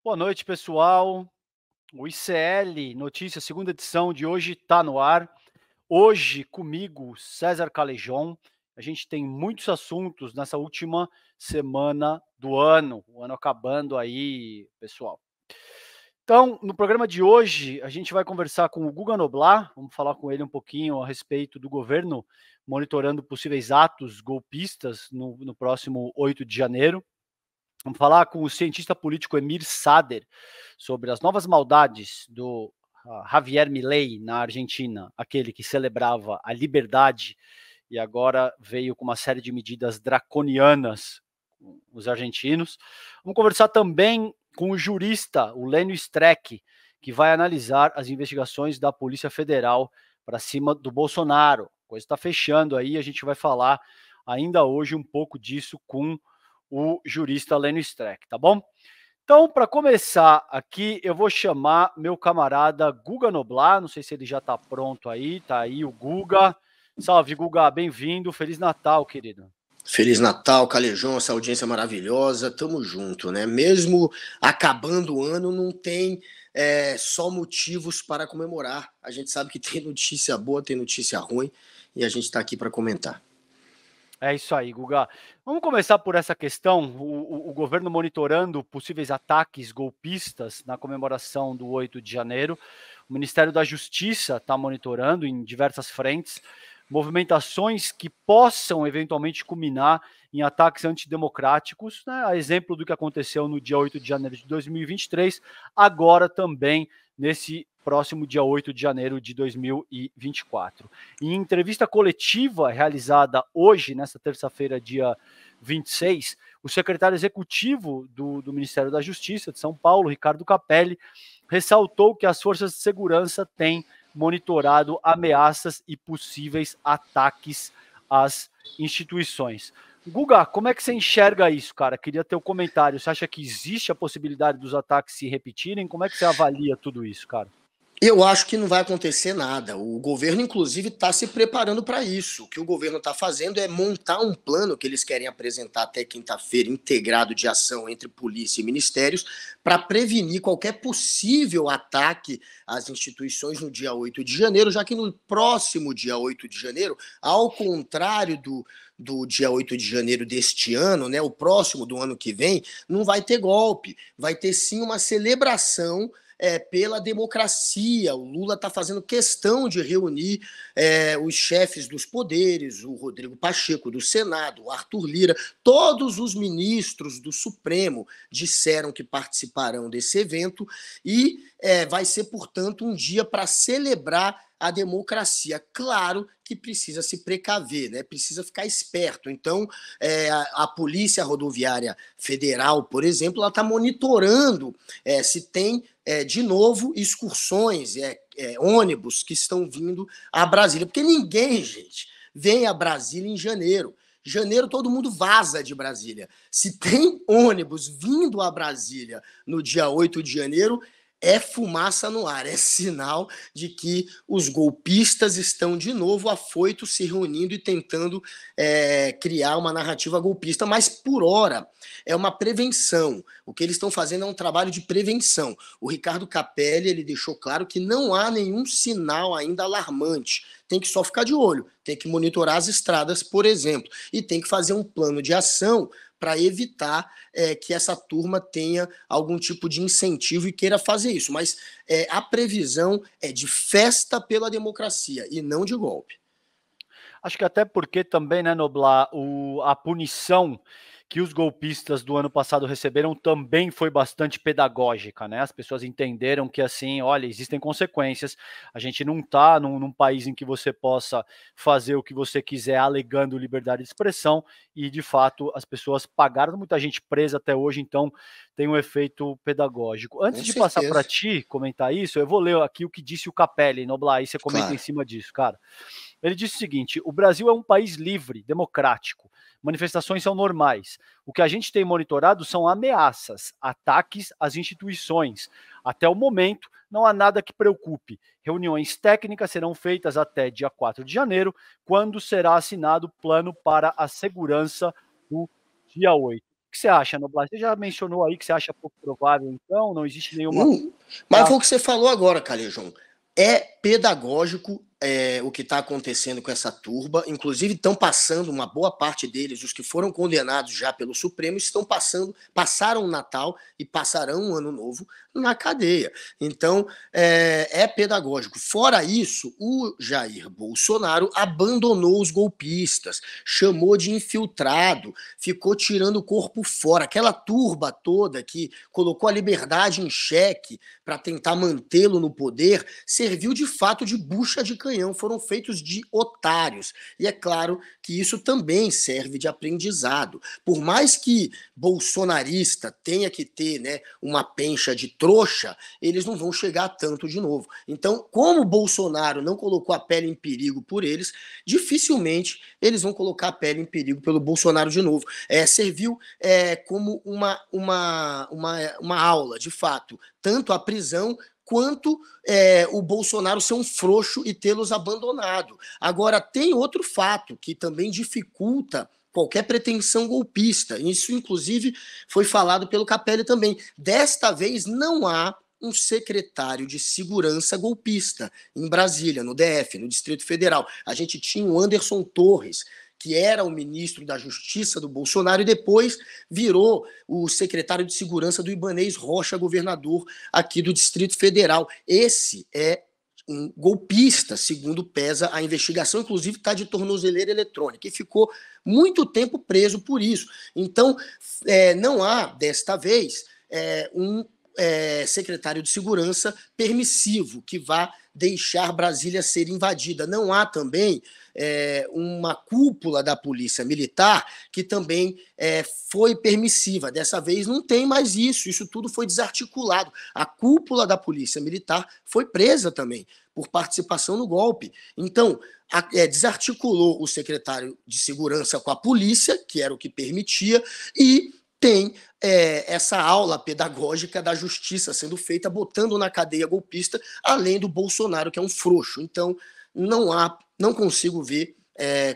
Boa noite, pessoal. O ICL Notícias, segunda edição de hoje está no ar. Hoje, comigo, César Calejon. A gente tem muitos assuntos nessa última semana do ano, o ano acabando aí, pessoal. Então, no programa de hoje, a gente vai conversar com o Guga Noblar, vamos falar com ele um pouquinho a respeito do governo monitorando possíveis atos golpistas no próximo 8 de janeiro. Vamos falar com o cientista político Emir Sader sobre as novas maldades do Javier Milei na Argentina, aquele que celebrava a liberdade e agora veio com uma série de medidas draconianas com os argentinos. Vamos conversar também com o jurista, o Lênio Streck, que vai analisar as investigações da Polícia Federal para cima do Bolsonaro. A coisa está fechando aí, a gente vai falar ainda hoje um pouco disso com o jurista Lênio Streck, tá bom? Então, para começar aqui, eu vou chamar meu camarada Guga Noblar, não sei se ele já está pronto aí, tá aí o Guga. Salve, Guga, bem-vindo, Feliz Natal, querido. Feliz Natal, Calejão, essa audiência maravilhosa, tamo junto, né? Mesmo acabando o ano, não tem só motivos para comemorar. A gente sabe que tem notícia boa, tem notícia ruim, e a gente tá aqui para comentar. É isso aí, Guga. Vamos começar por essa questão, o governo monitorando possíveis ataques golpistas na comemoração do 8 de janeiro. O Ministério da Justiça está monitorando em diversas frentes movimentações que possam eventualmente culminar em ataques antidemocráticos, né? A exemplo do que aconteceu no dia 8 de janeiro de 2023, agora também nesse próximo dia 8 de janeiro de 2024. Em entrevista coletiva realizada hoje, nesta terça-feira, dia 26, o secretário executivo do Ministério da Justiça de São Paulo, Ricardo Capelli, ressaltou que as forças de segurança têm monitorado ameaças e possíveis ataques às instituições. Guga, como é que você enxerga isso, cara? Queria ter o comentário. Você acha que existe a possibilidade dos ataques se repetirem? Como é que você avalia tudo isso, cara? Eu acho que não vai acontecer nada. O governo, inclusive, está se preparando para isso. O que o governo está fazendo é montar um plano que eles querem apresentar até quinta-feira, integrado de ação entre polícia e ministérios, para prevenir qualquer possível ataque às instituições no dia 8 de janeiro, já que no próximo dia 8 de janeiro, ao contrário do dia 8 de janeiro deste ano, né, o próximo do ano que vem, não vai ter golpe, vai ter sim uma celebração pela democracia. O Lula está fazendo questão de reunir os chefes dos poderes, o Rodrigo Pacheco do Senado, o Arthur Lira, todos os ministros do Supremo disseram que participarão desse evento e vai ser, portanto, um dia para celebrar a democracia. Claro que precisa se precaver, né? Precisa ficar esperto. Então, a Polícia Rodoviária Federal, por exemplo, ela está monitorando se tem de novo excursões, ônibus que estão vindo a Brasília. Porque ninguém, gente, vem a Brasília em janeiro. Janeiro todo mundo vaza de Brasília. Se tem ônibus vindo a Brasília no dia 8 de janeiro, é fumaça no ar, é sinal de que os golpistas estão de novo afoitos, se reunindo e tentando criar uma narrativa golpista, mas por hora é uma prevenção. O que eles estão fazendo é um trabalho de prevenção. O Ricardo Capelli, ele deixou claro que não há nenhum sinal ainda alarmante. Tem que só ficar de olho, tem que monitorar as estradas, por exemplo, e tem que fazer um plano de ação para evitar que essa turma tenha algum tipo de incentivo e queira fazer isso. Mas a previsão é de festa pela democracia e não de golpe. Acho que até porque também, né, Noblar, a punição que os golpistas do ano passado receberam também foi bastante pedagógica, né? As pessoas entenderam que, assim, olha, existem consequências, a gente não está num país em que você possa fazer o que você quiser alegando liberdade de expressão e, de fato, as pessoas pagaram, muita gente presa até hoje, então tem um efeito pedagógico. Antes Com de passar para certeza. ti comentar isso, eu vou ler aqui o que disse o Capelli, Noblar, aí você comenta em Claro. cima disso, cara. Ele disse o seguinte: o Brasil é um país livre, democrático. Manifestações são normais. O que a gente tem monitorado são ameaças, ataques às instituições. Até o momento, não há nada que preocupe. Reuniões técnicas serão feitas até dia 4 de janeiro, quando será assinado o plano para a segurança do dia 8. O que que você acha, Noblar? Você já mencionou aí que você acha pouco provável, então, não existe nenhuma... Mas foi o que você falou agora, Calejão. É pedagógico o que está acontecendo com essa turba. Inclusive, estão passando, uma boa parte deles, os que foram condenados já pelo Supremo, passaram o Natal e passarão o Ano Novo na cadeia. Então, é pedagógico. Fora isso, o Jair Bolsonaro abandonou os golpistas, chamou de infiltrado, ficou tirando o corpo fora. Aquela turba toda que colocou a liberdade em xeque para tentar mantê-lo no poder, serviu de fato de bucha de canhão, foram feitos de otários. E é claro que isso também serve de aprendizado. Por mais que bolsonarista tenha que ter, né, uma pencha de trouxa, eles não vão chegar tanto de novo. Então, como o Bolsonaro não colocou a pele em perigo por eles, dificilmente eles vão colocar a pele em perigo pelo Bolsonaro de novo. Serviu como uma aula, de fato, tanto a prisão quanto o Bolsonaro ser um frouxo e tê-los abandonado. Agora, tem outro fato que também dificulta qualquer pretensão golpista. Isso, inclusive, foi falado pelo Capelli também. Desta vez, não há um secretário de segurança golpista em Brasília, no DF, no Distrito Federal. A gente tinha o Anderson Torres, que era o ministro da Justiça do Bolsonaro e depois virou o secretário de Segurança do Ibanez Rocha, governador aqui do Distrito Federal. Esse é um golpista, segundo pesa a investigação, inclusive está de tornozeleira eletrônica, e ficou muito tempo preso por isso. Então, não há, desta vez, um secretário de segurança permissivo que vá deixar Brasília ser invadida. Não há também uma cúpula da Polícia Militar que também foi permissiva. Dessa vez não tem mais isso tudo foi desarticulado. A cúpula da Polícia Militar foi presa também por participação no golpe. Então, desarticulou o secretário de Segurança com a polícia, que era o que permitia, e tem essa aula pedagógica da justiça sendo feita, botando na cadeia golpista, além do Bolsonaro, que é um frouxo. Então, não consigo ver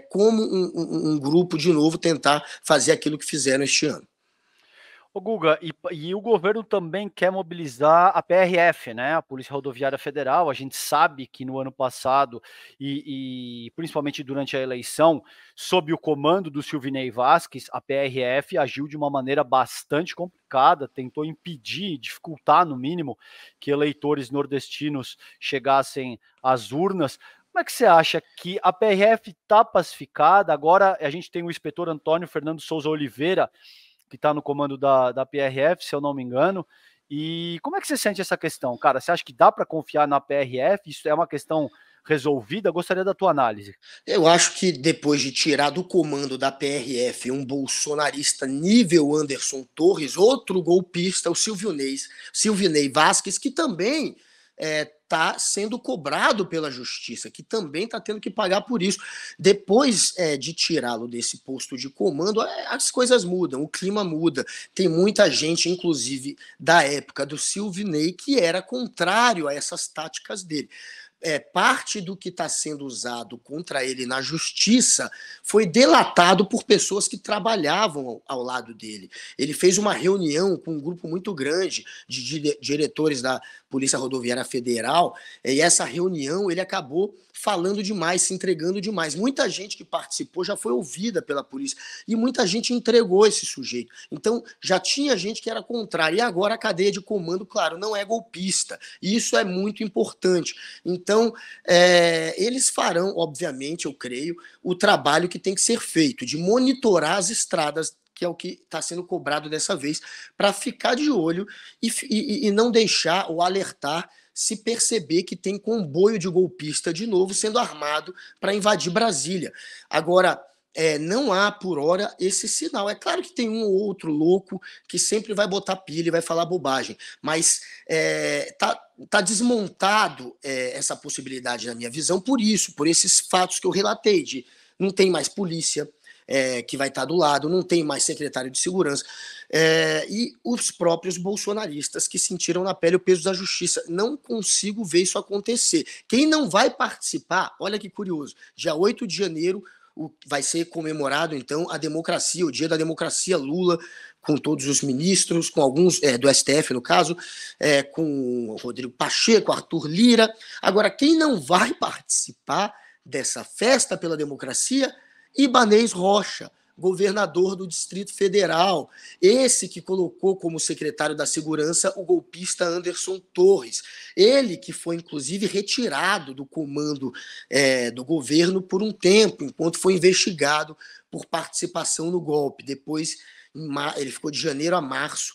como um grupo, de novo, tentar fazer aquilo que fizeram este ano. Ô Guga, e o governo também quer mobilizar a PRF, né, a Polícia Rodoviária Federal. A gente sabe que no ano passado, e principalmente durante a eleição, sob o comando do Silvinei Vasquez, a PRF agiu de uma maneira bastante complicada, tentou impedir, dificultar, no mínimo, que eleitores nordestinos chegassem às urnas. Como é que você acha que a PRF está pacificada? Agora a gente tem o inspetor Antônio Fernando Souza Oliveira, que está no comando da PRF, se eu não me engano. E como é que você sente essa questão, cara? Você acha que dá para confiar na PRF? Isso é uma questão resolvida? Gostaria da tua análise. Eu acho que depois de tirar do comando da PRF um bolsonarista nível Anderson Torres, outro golpista, o Silvinei Vasquez, que também está sendo cobrado pela justiça, que também está tendo que pagar por isso. Depois de tirá-lo desse posto de comando, as coisas mudam, o clima muda. Tem muita gente, inclusive da época do Silvinei, que era contrário a essas táticas dele. Parte do que está sendo usado contra ele na justiça foi delatado por pessoas que trabalhavam ao lado dele. Ele fez uma reunião com um grupo muito grande de diretores da Polícia Rodoviária Federal, e essa reunião ele acabou falando demais, se entregando demais. Muita gente que participou já foi ouvida pela polícia e muita gente entregou esse sujeito. Então já tinha gente que era contrária, e agora a cadeia de comando, claro, não é golpista, e isso é muito importante. Então eles farão, obviamente, eu creio, o trabalho que tem que ser feito, de monitorar as estradas, que é o que está sendo cobrado dessa vez, para ficar de olho e não deixar ou alertar se perceber que tem comboio de golpista de novo sendo armado para invadir Brasília. Agora, não há por hora esse sinal. É claro que tem um ou outro louco que sempre vai botar pilha e vai falar bobagem, mas tá desmontado essa possibilidade na minha visão por isso, por esses fatos que eu relatei, de não tem mais polícia que vai estar do lado, não tem mais secretário de segurança, e os próprios bolsonaristas que sentiram na pele o peso da justiça. Não consigo ver isso acontecer. Quem não vai participar, olha que curioso, dia 8 de janeiro vai ser comemorado, então, a democracia, o dia da democracia. Lula com todos os ministros, com alguns do STF, no caso, com o Rodrigo Pacheco, Arthur Lira. Agora, quem não vai participar dessa festa pela democracia? Ibanez Rocha, governador do Distrito Federal, esse que colocou como secretário da Segurança o golpista Anderson Torres, ele que foi inclusive retirado do comando do governo por um tempo, enquanto foi investigado por participação no golpe. Depois, ele ficou de janeiro a março,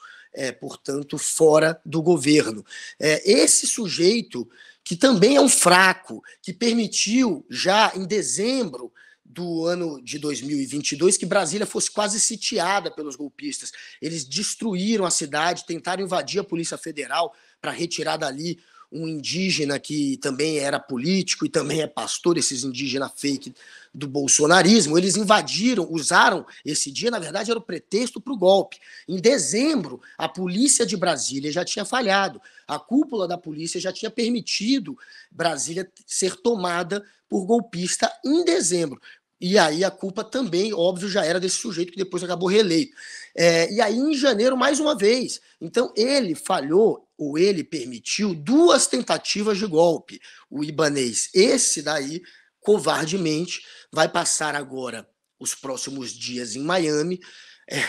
portanto, fora do governo. Esse sujeito, que também é um fraco, que permitiu já em dezembro do ano de 2022 que Brasília fosse quase sitiada pelos golpistas. Eles destruíram a cidade, tentaram invadir a Polícia Federal para retirar dali um indígena que também era político e também é pastor, esses indígenas fake do bolsonarismo. Eles invadiram, usaram esse dia, na verdade era o pretexto para o golpe. Em dezembro, a polícia de Brasília já tinha falhado, a cúpula da polícia já tinha permitido Brasília ser tomada por golpista em dezembro. E aí a culpa também, óbvio, já era desse sujeito que depois acabou reeleito. E aí em janeiro, mais uma vez. Então ele falhou, ou ele permitiu, 2 tentativas de golpe, o Ibanez. Esse daí, covardemente, vai passar agora os próximos dias em Miami,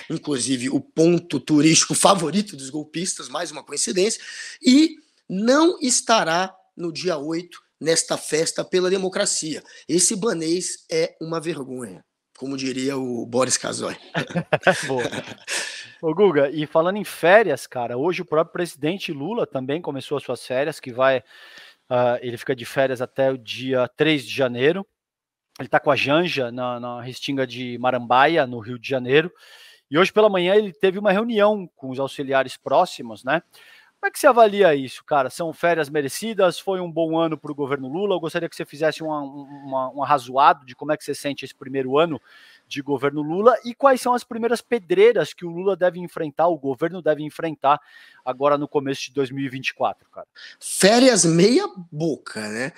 inclusive o ponto turístico favorito dos golpistas, mais uma coincidência, e não estará no dia 8 nesta festa pela democracia. Esse Ibanez é uma vergonha, como diria o Boris Casoy. Boa. Ô Guga, e falando em férias, cara, hoje o próprio presidente Lula também começou as suas férias, que ele fica de férias até o dia 3 de janeiro. Ele está com a Janja na Restinga de Marambaia, no Rio de Janeiro. E hoje pela manhã ele teve uma reunião com os auxiliares próximos, né? Como é que você avalia isso, cara? São férias merecidas? Foi um bom ano para o governo Lula? Eu gostaria que você fizesse um arrazoado de como é que você sente esse primeiro ano de governo Lula e quais são as primeiras pedreiras que o Lula deve enfrentar, o governo deve enfrentar agora no começo de 2024, cara. Férias meia boca, né?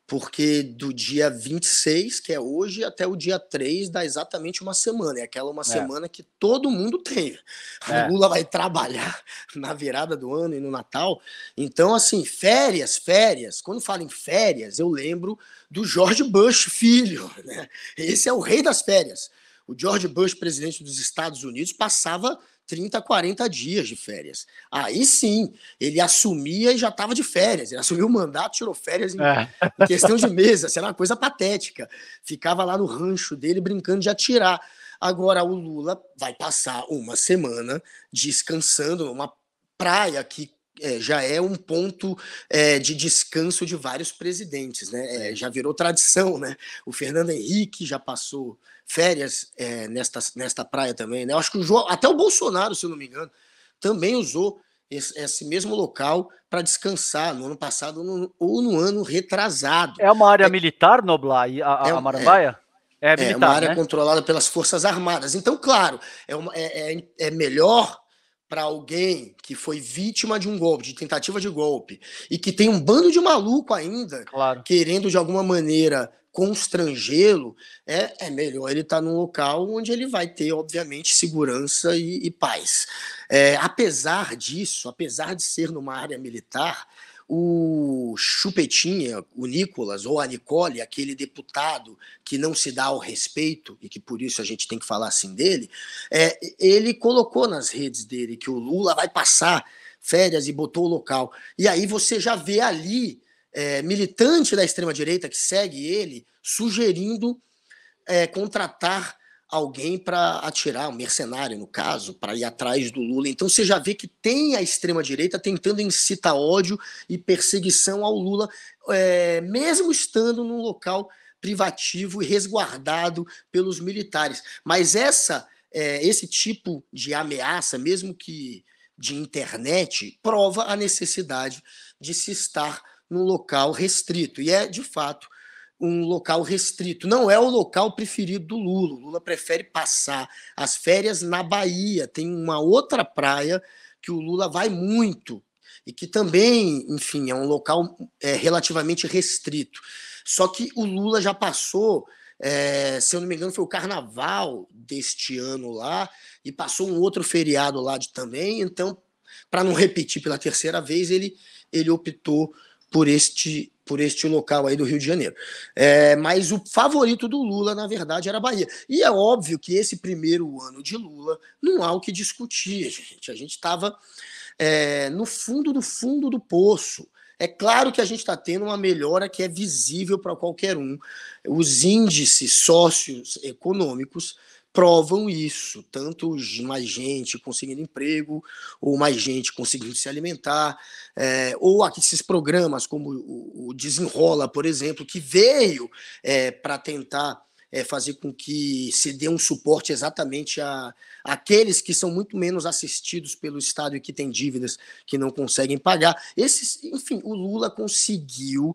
Porque do dia 26, que é hoje, até o dia 3 dá exatamente uma semana. É aquela uma semana que todo mundo tem. O Lula vai trabalhar na virada do ano e no Natal. Então, assim, férias. Quando falo em férias, eu lembro do George Bush filho, né? Esse é o rei das férias. O George Bush, presidente dos Estados Unidos, passava 30, 40 dias de férias. Aí sim, ele assumia e já estava de férias. Ele assumiu o mandato, tirou férias em questão de meses. Era uma coisa patética. Ficava lá no rancho dele brincando de atirar. Agora o Lula vai passar uma semana descansando numa praia que já é um ponto de descanso de vários presidentes, né? Já virou tradição, né? O Fernando Henrique já passou férias nesta praia também, né? Eu acho que até o Bolsonaro, se eu não me engano, também usou esse mesmo local para descansar no ano passado ou no ano retrasado. É uma área militar, Noblar, a Marambaia? É militar, uma área né? controlada pelas Forças Armadas. Então, claro, é melhor para alguém que foi vítima de um golpe, de tentativa de golpe, e que tem um bando de maluco ainda, querendo de alguma maneira constrangê-lo, é melhor ele estar num local onde ele vai ter, obviamente, segurança e paz. Apesar disso, apesar de ser numa área militar, o Chupetinha, o Nicolas, ou a Nicole, aquele deputado que não se dá ao respeito, e que por isso a gente tem que falar assim dele, ele colocou nas redes dele que o Lula vai passar férias e botou o local. E aí você já vê ali militante da extrema-direita que segue ele sugerindo contratar alguém para atirar, um mercenário, no caso, para ir atrás do Lula. Então você já vê que tem a extrema-direita tentando incitar ódio e perseguição ao Lula, mesmo estando num local privativo e resguardado pelos militares. Mas esse tipo de ameaça, mesmo que de internet, prova a necessidade de se estar num local restrito. E de fato, um local restrito. Não é o local preferido do Lula. O Lula prefere passar as férias na Bahia. Tem uma outra praia que o Lula vai muito e que também, enfim, é um local relativamente restrito. Só que o Lula já passou Se eu não me engano, foi o carnaval deste ano lá, e passou um outro feriado lá também, então, para não repetir pela terceira vez, ele optou por este local aí do Rio de Janeiro. Mas o favorito do Lula, na verdade, era a Bahia. E é óbvio que esse primeiro ano de Lula não há o que discutir, gente. A gente estava no fundo do poço. É claro que a gente está tendo uma melhora que é visível para qualquer um. Os índices socioeconômicos provam isso, tanto mais gente conseguindo emprego, ou mais gente conseguindo se alimentar, ou aqui esses programas como o Desenrola, por exemplo, que veio para tentar fazer com que se dê um suporte exatamente àqueles que são muito menos assistidos pelo Estado e que têm dívidas que não conseguem pagar. Enfim, o Lula conseguiu,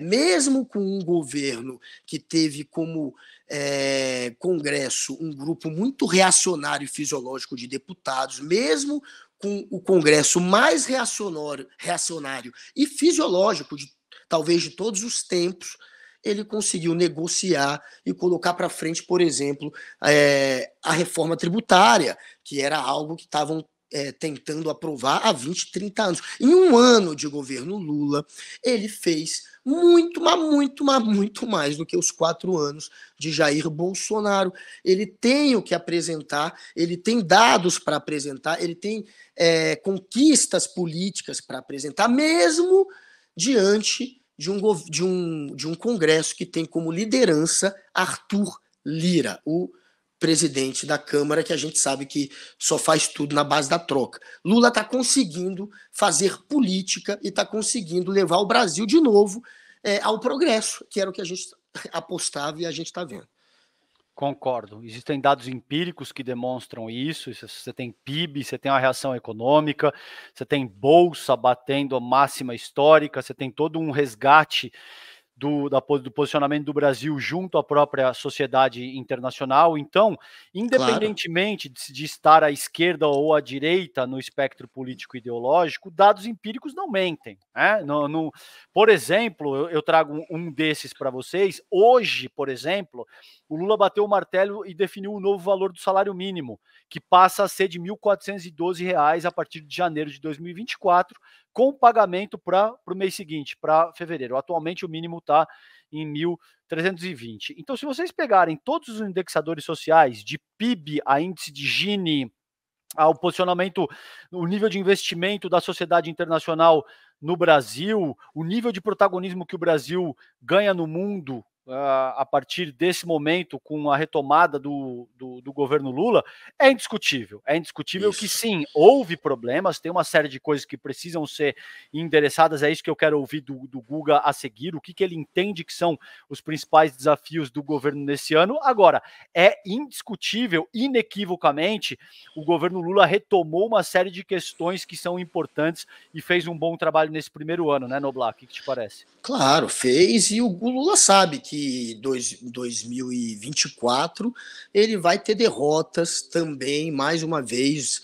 mesmo com um governo que teve como Congresso um grupo muito reacionário e fisiológico de deputados, mesmo com o Congresso mais reacionário e fisiológico, talvez de todos os tempos, ele conseguiu negociar e colocar para frente, por exemplo, a reforma tributária, que era algo que estavam tentando aprovar há 20, 30 anos. Em um ano de governo Lula, ele fez muito, mas muito, mas muito mais do que os 4 anos de Jair Bolsonaro. Ele tem o que apresentar, ele tem dados para apresentar, ele tem conquistas políticas para apresentar, mesmo diante de um Congresso que tem como liderança Arthur Lira, o presidente da Câmara, que a gente sabe que só faz tudo na base da troca. Lula está conseguindo fazer política e está conseguindo levar o Brasil de novo ao progresso, que era o que a gente apostava e a gente está vendo. Concordo. Existem dados empíricos que demonstram isso. Você tem PIB, você tem uma reação econômica, você tem bolsa batendo a máxima histórica, você tem todo um resgate do posicionamento do Brasil junto à própria sociedade internacional. Então, independentemente de estar à esquerda ou à direita no espectro político ideológico, dados empíricos não mentem. Né? Por exemplo, eu trago um desses para vocês. Hoje, por exemplo, o Lula bateu o martelo e definiu um novo valor do salário mínimo, que passa a ser de R$ 1.412 a partir de janeiro de 2024, com pagamento para o mês seguinte, para fevereiro. Atualmente o mínimo está em 1.320. Então, se vocês pegarem todos os indexadores sociais, de PIB a índice de Gini, ao posicionamento, o nível de investimento da sociedade internacional no Brasil, o nível de protagonismo que o Brasil ganha no mundo, a partir desse momento, com a retomada do governo Lula, é indiscutível. É indiscutível isso. Que sim, houve problemas, tem uma série de coisas que precisam ser endereçadas, é isso que eu quero ouvir do Guga a seguir, o que ele entende que são os principais desafios do governo nesse ano. Agora, é indiscutível, inequivocamente, o governo Lula retomou uma série de questões que são importantes e fez um bom trabalho nesse primeiro ano, né, Noblar? O que te parece? Claro, fez, e o Lula sabe que 2024 ele vai ter derrotas também, mais uma vez,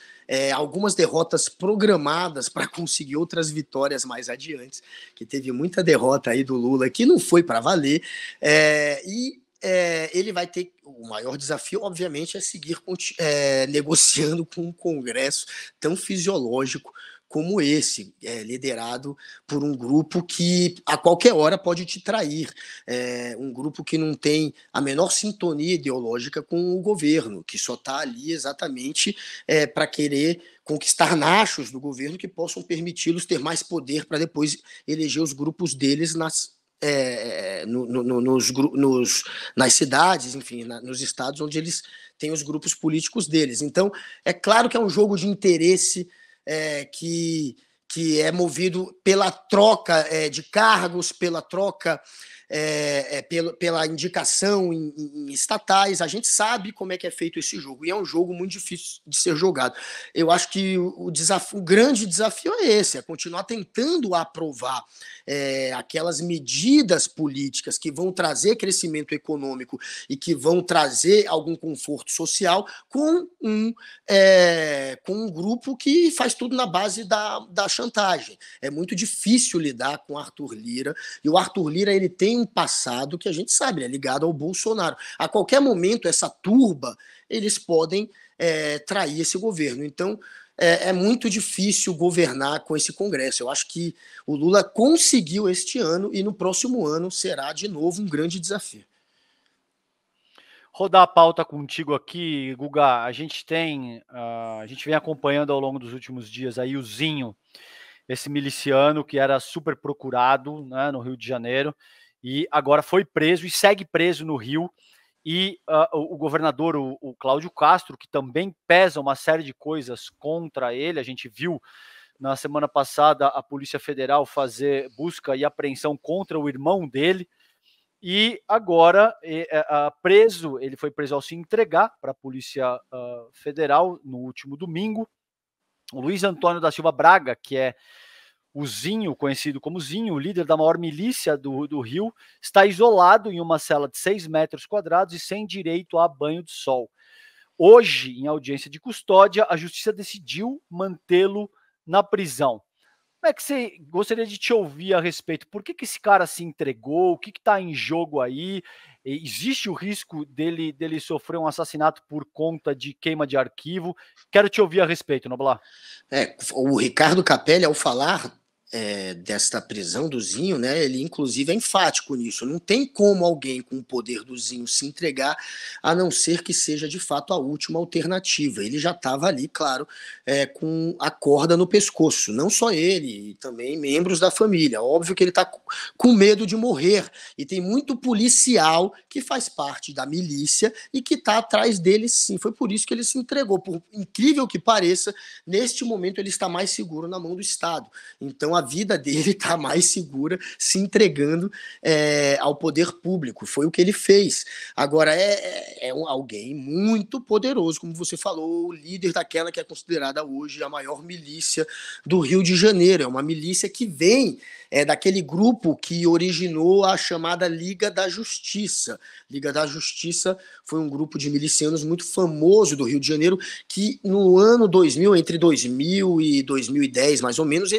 algumas derrotas programadas para conseguir outras vitórias mais adiante, que teve muita derrota aí do Lula que não foi para valer, ele vai ter, o maior desafio, obviamente, é seguir negociando com um Congresso tão fisiológico como esse, liderado por um grupo que a qualquer hora pode te trair, um grupo que não tem a menor sintonia ideológica com o governo, que só está ali exatamente para querer conquistar nachos do governo que possam permiti-los ter mais poder para depois eleger os grupos deles nas cidades, enfim, nos estados onde eles têm os grupos políticos deles. Então, é claro que é um jogo de interesse que é movido pela troca de cargos, pela troca, pela indicação em estatais. A gente sabe como é que é feito esse jogo, e é um jogo muito difícil de ser jogado. Eu acho que o grande desafio é esse, é continuar tentando aprovar aquelas medidas políticas que vão trazer crescimento econômico e que vão trazer algum conforto social com um grupo que faz tudo na base da chantagem. chantagem. É muito difícil lidar com o Arthur Lira, e o Arthur Lira ele tem um passado que a gente sabe, é ligado ao Bolsonaro. A qualquer momento, essa turba, eles podem trair esse governo. Então, é muito difícil governar com esse Congresso. Eu acho que o Lula conseguiu este ano e no próximo ano será de novo um grande desafio. Rodar a pauta contigo aqui, Guga. A gente vem acompanhando ao longo dos últimos dias aí o Zinho, esse miliciano que era super procurado, né, no Rio de Janeiro, e agora foi preso e segue preso no Rio. E o governador, o Cláudio Castro, que também pesa uma série de coisas contra ele. A gente viu na semana passada a Polícia Federal fazer busca e apreensão contra o irmão dele. E agora, ele foi preso ao se entregar para a Polícia Federal no último domingo. O Luiz Antônio da Silva Braga, que é o Zinho, conhecido como Zinho, o líder da maior milícia do Rio, está isolado em uma cela de 6 metros quadrados e sem direito a banho de sol. Hoje, em audiência de custódia, a justiça decidiu mantê-lo na prisão. Como é que você gostaria de te ouvir a respeito? Por que esse cara se entregou? O que está em jogo aí? Existe o risco dele sofrer um assassinato por conta de queima de arquivo? Quero te ouvir a respeito, Noblar. O Ricardo Capelli, ao falar desta prisão do Zinho, né, ele inclusive é enfático nisso. Não tem como alguém com o poder do Zinho se entregar, a não ser que seja de fato a última alternativa. Ele já estava ali, claro, com a corda no pescoço. Não só ele, e também membros da família. Óbvio que ele está com medo de morrer. E tem muito policial que faz parte da milícia e que está atrás dele, sim. Foi por isso que ele se entregou. Por incrível que pareça, neste momento ele está mais seguro na mão do Estado. Então a vida dele está mais segura se entregando ao poder público. Foi o que ele fez. Agora, alguém muito poderoso, como você falou, o líder daquela que é considerada hoje a maior milícia do Rio de Janeiro. É uma milícia que vem daquele grupo que originou a chamada Liga da Justiça. Liga da Justiça foi um grupo de milicianos muito famoso do Rio de Janeiro que no ano 2000, entre 2000 e 2010, mais ou menos,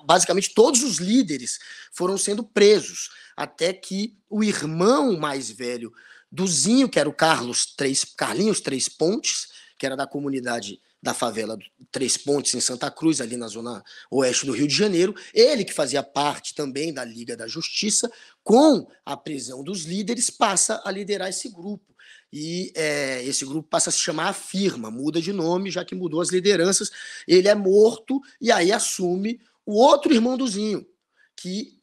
basicamente todos os líderes foram sendo presos, até que o irmão mais velho do Zinho, que era o Carlinhos Três Pontes, que era da comunidade da favela Três Pontes, em Santa Cruz, ali na zona oeste do Rio de Janeiro, ele que fazia parte também da Liga da Justiça, com a prisão dos líderes, passa a liderar esse grupo. E esse grupo passa a se chamar A Firma, muda de nome, já que mudou as lideranças. Ele é morto e aí assume o outro irmão do Zinho, que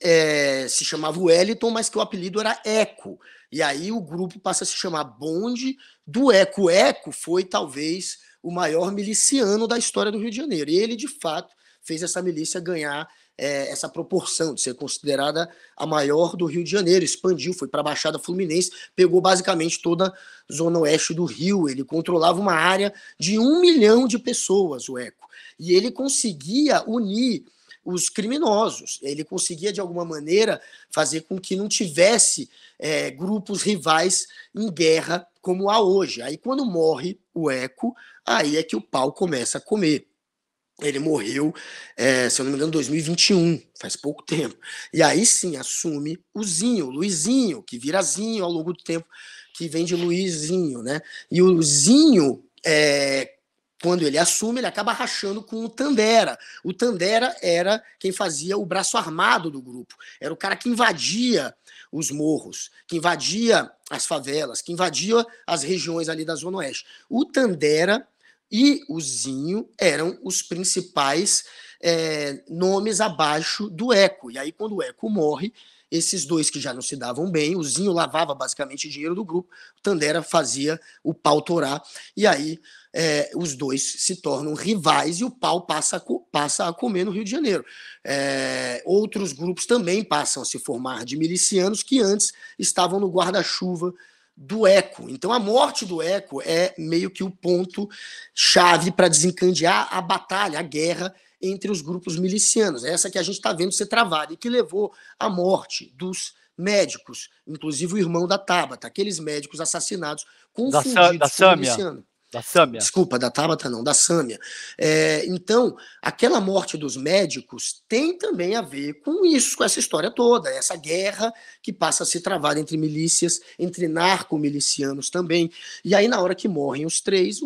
se chamava Wellington, mas que o apelido era Eco. E aí o grupo passa a se chamar Bonde do Eco. O Eco foi talvez o maior miliciano da história do Rio de Janeiro. E ele, de fato, fez essa milícia ganhar essa proporção de ser considerada a maior do Rio de Janeiro. Expandiu, foi para a Baixada Fluminense, pegou basicamente toda a zona oeste do Rio. Ele controlava uma área de 1 milhão de pessoas, o Eco. E ele conseguia unir os criminosos. Ele conseguia, de alguma maneira, fazer com que não tivesse grupos rivais em guerra como há hoje. Aí, quando morre o Eco, aí é que o pau começa a comer. Ele morreu, se eu não me engano, em 2021, faz pouco tempo. E aí sim assume o Zinho, o Luizinho, que vira Zinho ao longo do tempo, que vem de Luizinho, né? E o Zinho, quando ele assume, ele acaba rachando com o Tandera. O Tandera era quem fazia o braço armado do grupo. Era o cara que invadia os morros, que invadia as favelas, que invadia as regiões ali da Zona Oeste. O Tandera e o Zinho eram os principais nomes abaixo do Eco. E aí, quando o Eco morre, esses dois que já não se davam bem, o Zinho lavava basicamente dinheiro do grupo, o Tandera fazia o pau torar, e aí os dois se tornam rivais e o pau passa a comer no Rio de Janeiro. Outros grupos também passam a se formar de milicianos que antes estavam no guarda-chuva do Eco. Então a morte do Eco é meio que o ponto-chave para desencadear a batalha, a guerra entre os grupos milicianos. É essa que a gente está vendo ser travada e que levou à morte dos médicos, inclusive o irmão da Tabata, aqueles médicos assassinados, confundidos com miliciano. Da Sâmia. Desculpa, da Tabata não, da Sâmia. Então, aquela morte dos médicos tem também a ver com isso, com essa história toda, essa guerra que passa a se travar entre milícias, entre narcomilicianos também. E aí, na hora que morrem os três,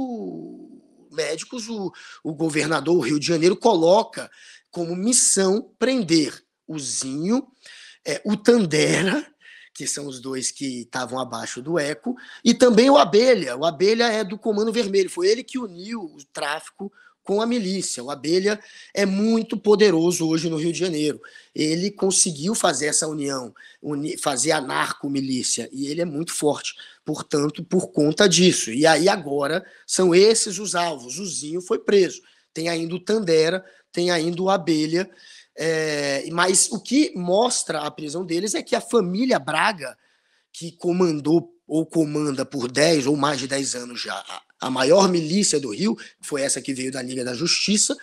médicos, o governador do Rio de Janeiro coloca como missão prender o Zinho, o Tandera, que são os dois que estavam abaixo do Eco, e também o Abelha. O Abelha é do Comando Vermelho, foi ele que uniu o tráfico com a milícia. O Abelha é muito poderoso hoje no Rio de Janeiro. Ele conseguiu fazer essa união, fazer a narcomilícia, e ele é muito forte, portanto, por conta disso. E aí agora são esses os alvos. O Zinho foi preso. Tem ainda o Tandera, tem ainda o Abelha, mas o que mostra a prisão deles é que a família Braga, que comandou ou comanda por 10 ou mais de 10 anos já a maior milícia do Rio, foi essa que veio da Liga da Justiça,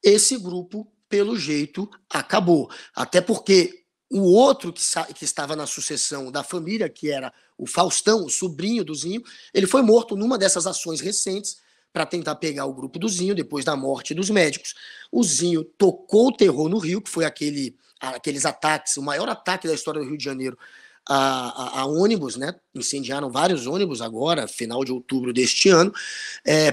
esse grupo, pelo jeito, acabou. Até porque o outro que estava na sucessão da família, que era o Faustão, o sobrinho do Zinho, ele foi morto numa dessas ações recentes, para tentar pegar o grupo do Zinho depois da morte dos médicos. O Zinho tocou o terror no Rio, que foi aqueles ataques, o maior ataque da história do Rio de Janeiro a ônibus, né? Incendiaram vários ônibus agora, final de outubro deste ano,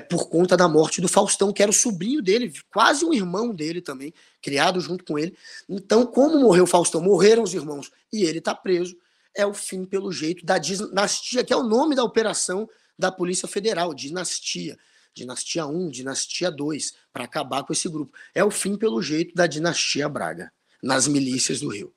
por conta da morte do Faustão, que era o sobrinho dele, quase um irmão dele também, criado junto com ele. Então, como morreu o Faustão, morreram os irmãos e ele está preso, é o fim, pelo jeito, da dinastia, que é o nome da operação da Polícia Federal, dinastia. Dinastia 1, Dinastia 2, para acabar com esse grupo. É o fim, pelo jeito, da dinastia Braga, nas milícias do Rio.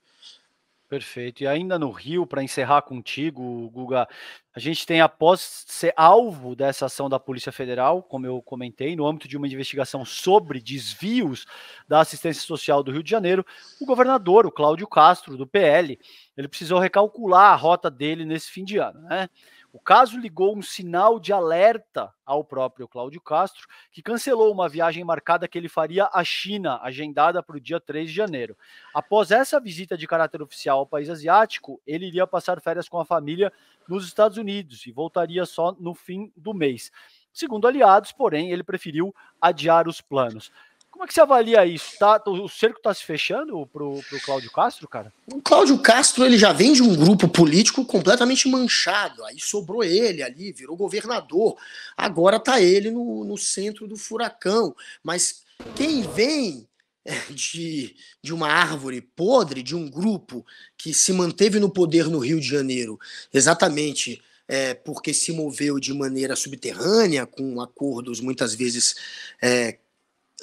Perfeito. E ainda no Rio, para encerrar contigo, Guga, a gente tem, após ser alvo dessa ação da Polícia Federal, como eu comentei, no âmbito de uma investigação sobre desvios da assistência social do Rio de Janeiro, o governador, o Cláudio Castro, do PL, ele precisou recalcular a rota dele nesse fim de ano, né? O caso ligou um sinal de alerta ao próprio Cláudio Castro, que cancelou uma viagem marcada que ele faria à China, agendada para o dia 3 de janeiro. Após essa visita de caráter oficial ao país asiático, ele iria passar férias com a família nos Estados Unidos e voltaria só no fim do mês. Segundo aliados, porém, ele preferiu adiar os planos. Como é que você avalia isso? O cerco está se fechando pro Cláudio Castro, cara? O Cláudio Castro, ele já vem de um grupo político completamente manchado. Aí sobrou ele ali, virou governador. Agora tá ele no centro do furacão. Mas quem vem de uma árvore podre, de um grupo que se manteve no poder no Rio de Janeiro, exatamente porque se moveu de maneira subterrânea, com acordos muitas vezes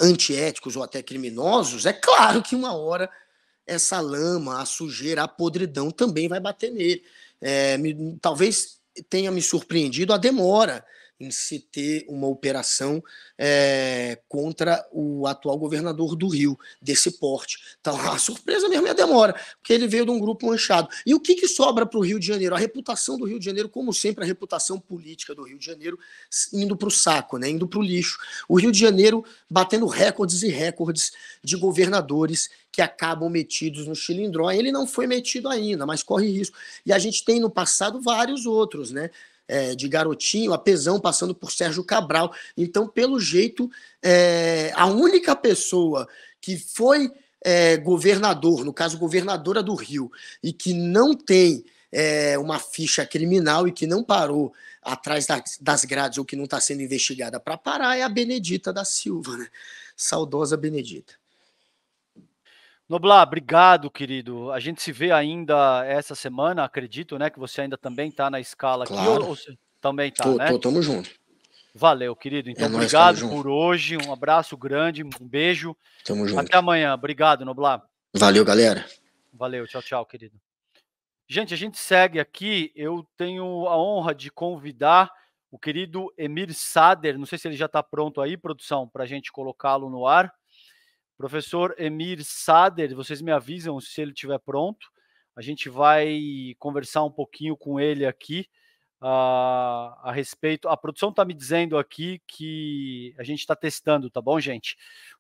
antiéticos ou até criminosos, é claro que uma hora essa lama, a sujeira, a podridão também vai bater nele. Talvez tenha me surpreendido a demora em se ter uma operação contra o atual governador do Rio, desse porte. Então, a surpresa mesmo é a demora, porque ele veio de um grupo manchado. E o que sobra para o Rio de Janeiro? A reputação do Rio de Janeiro, como sempre, a reputação política do Rio de Janeiro indo para o saco, né? Indo para o lixo. O Rio de Janeiro batendo recordes e recordes de governadores que acabam metidos no chilindró. Ele não foi metido ainda, mas corre risco. E a gente tem no passado vários outros, né? De Garotinho, a Pezão, passando por Sérgio Cabral. Então, pelo jeito, a única pessoa que foi governador, no caso, governadora do Rio, e que não tem uma ficha criminal e que não parou atrás das grades ou que não está sendo investigada para parar, é a Benedita da Silva, né? Saudosa Benedita. Noblar, obrigado, querido. A gente se vê ainda essa semana, acredito, né? Que você ainda também está na escala claro. aqui, ou você também está, né? Tamo junto. Valeu, querido. Então, obrigado por hoje. Um abraço grande, um beijo. Tamo junto. Até amanhã. Obrigado, Noblar. Valeu, galera. Valeu, tchau, tchau, querido. Gente, a gente segue aqui. Eu tenho a honra de convidar o querido Emir Sader. Não sei se ele já está pronto aí, produção, para a gente colocá-lo no ar. Professor Emir Sader, vocês me avisam se ele estiver pronto. A gente vai conversar um pouquinho com ele aqui a respeito. A produção está me dizendo aqui que a gente está testando, tá bom, gente?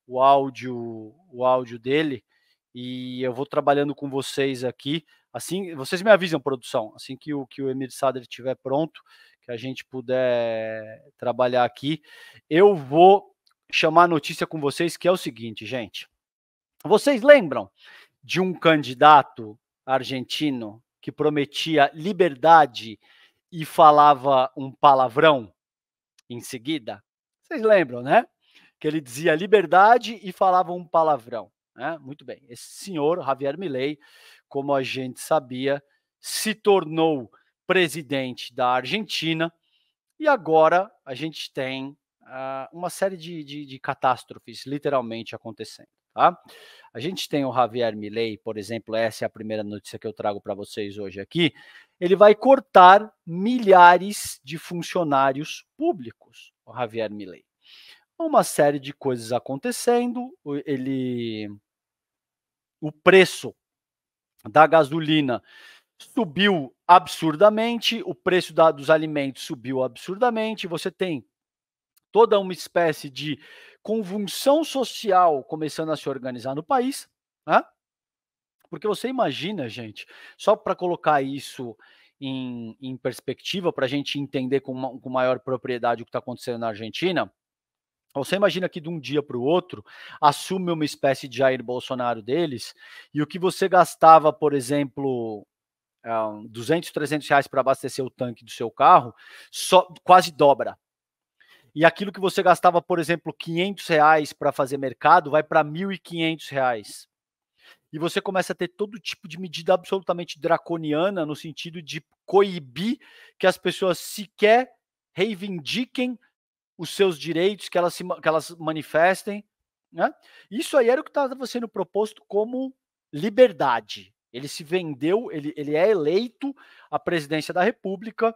O áudio dele. E eu vou trabalhando com vocês aqui. Assim, vocês me avisam, produção, assim que o Emir Sader estiver pronto, que que a gente puder trabalhar aqui, eu vou chamar a notícia com vocês, que é o seguinte, gente. Vocês lembram de um candidato argentino que prometia liberdade e falava um palavrão em seguida? Vocês lembram, né? Que ele dizia liberdade e falava um palavrão, né? Muito bem. Esse senhor, Javier Milei, como a gente sabia, se tornou presidente da Argentina e agora a gente tem uma série de catástrofes literalmente acontecendo, tá? A gente tem o Javier Milei, por exemplo, essa é a primeira notícia que eu trago para vocês hoje aqui, ele vai cortar milhares de funcionários públicos, o Javier Milei. Uma série de coisas acontecendo, o preço da gasolina subiu absurdamente, o preço dos alimentos subiu absurdamente, você tem toda uma espécie de convulsão social começando a se organizar no país, né? Porque você imagina, gente, só para colocar isso em perspectiva, para a gente entender com maior propriedade o que está acontecendo na Argentina, você imagina que de um dia para o outro assume uma espécie de Jair Bolsonaro deles, e o que você gastava, por exemplo, 200, 300 reais para abastecer o tanque do seu carro, quase dobra. E aquilo que você gastava, por exemplo, 500 reais para fazer mercado, vai para 1.500 reais. E você começa a ter todo tipo de medida absolutamente draconiana, no sentido de coibir que as pessoas sequer reivindiquem os seus direitos, que elas manifestem, né? Isso aí era o que estava sendo proposto como liberdade. Ele se vendeu, ele é eleito à presidência da República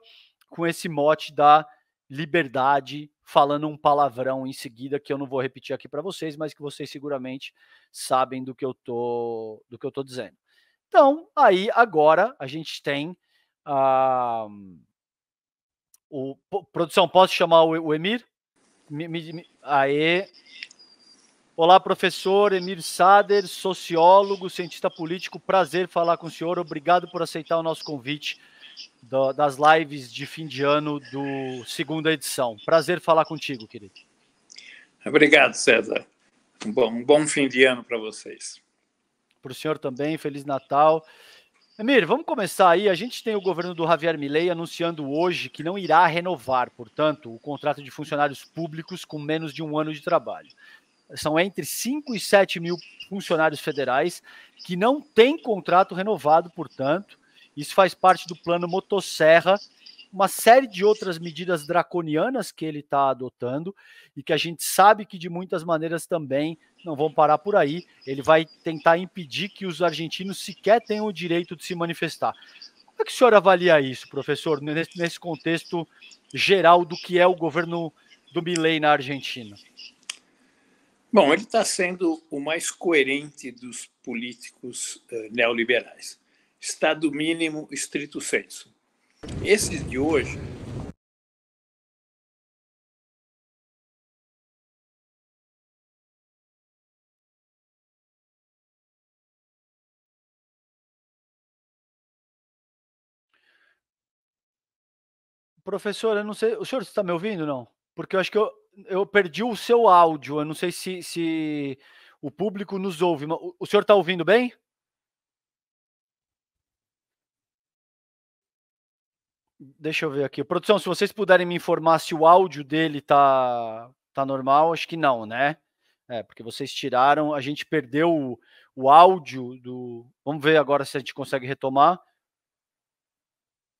com esse mote da liberdade, falando um palavrão em seguida que eu não vou repetir aqui para vocês, mas que vocês seguramente sabem do que eu tô dizendo. Então, aí agora a gente tem produção, posso chamar o Emir? Aê. Olá, professor Emir Sader, sociólogo, cientista político. Prazer falar com o senhor. Obrigado por aceitar o nosso convite das lives de fim de ano do segunda edição. Prazer falar contigo, querido. Obrigado, César. Um bom fim de ano para vocês. Para o senhor também, Feliz Natal. Emir, vamos começar aí. A gente tem o governo do Javier Milei anunciando hoje que não irá renovar, portanto, o contrato de funcionários públicos com menos de um ano de trabalho. São entre 5 e 7 mil funcionários federais que não têm contrato renovado, portanto. Isso faz parte do plano Motosserra, uma série de outras medidas draconianas que ele está adotando e que a gente sabe que de muitas maneiras também não vão parar por aí. Ele vai tentar impedir que os argentinos sequer tenham o direito de se manifestar. Como é que o senhor avalia isso, professor, nesse contexto geral do que é o governo do Milei na Argentina? Bom, ele está sendo o mais coerente dos políticos neoliberais. Estado mínimo estrito sensu. Esses de hoje... Professor, eu não sei, o senhor está me ouvindo, não? Porque eu acho que eu perdi o seu áudio, eu não sei se o público nos ouve. O senhor está ouvindo bem? Deixa eu ver aqui. Produção, se vocês puderem me informar se o áudio dele tá normal, acho que não, né? Porque vocês tiraram, a gente perdeu o áudio do... Vamos ver agora se a gente consegue retomar.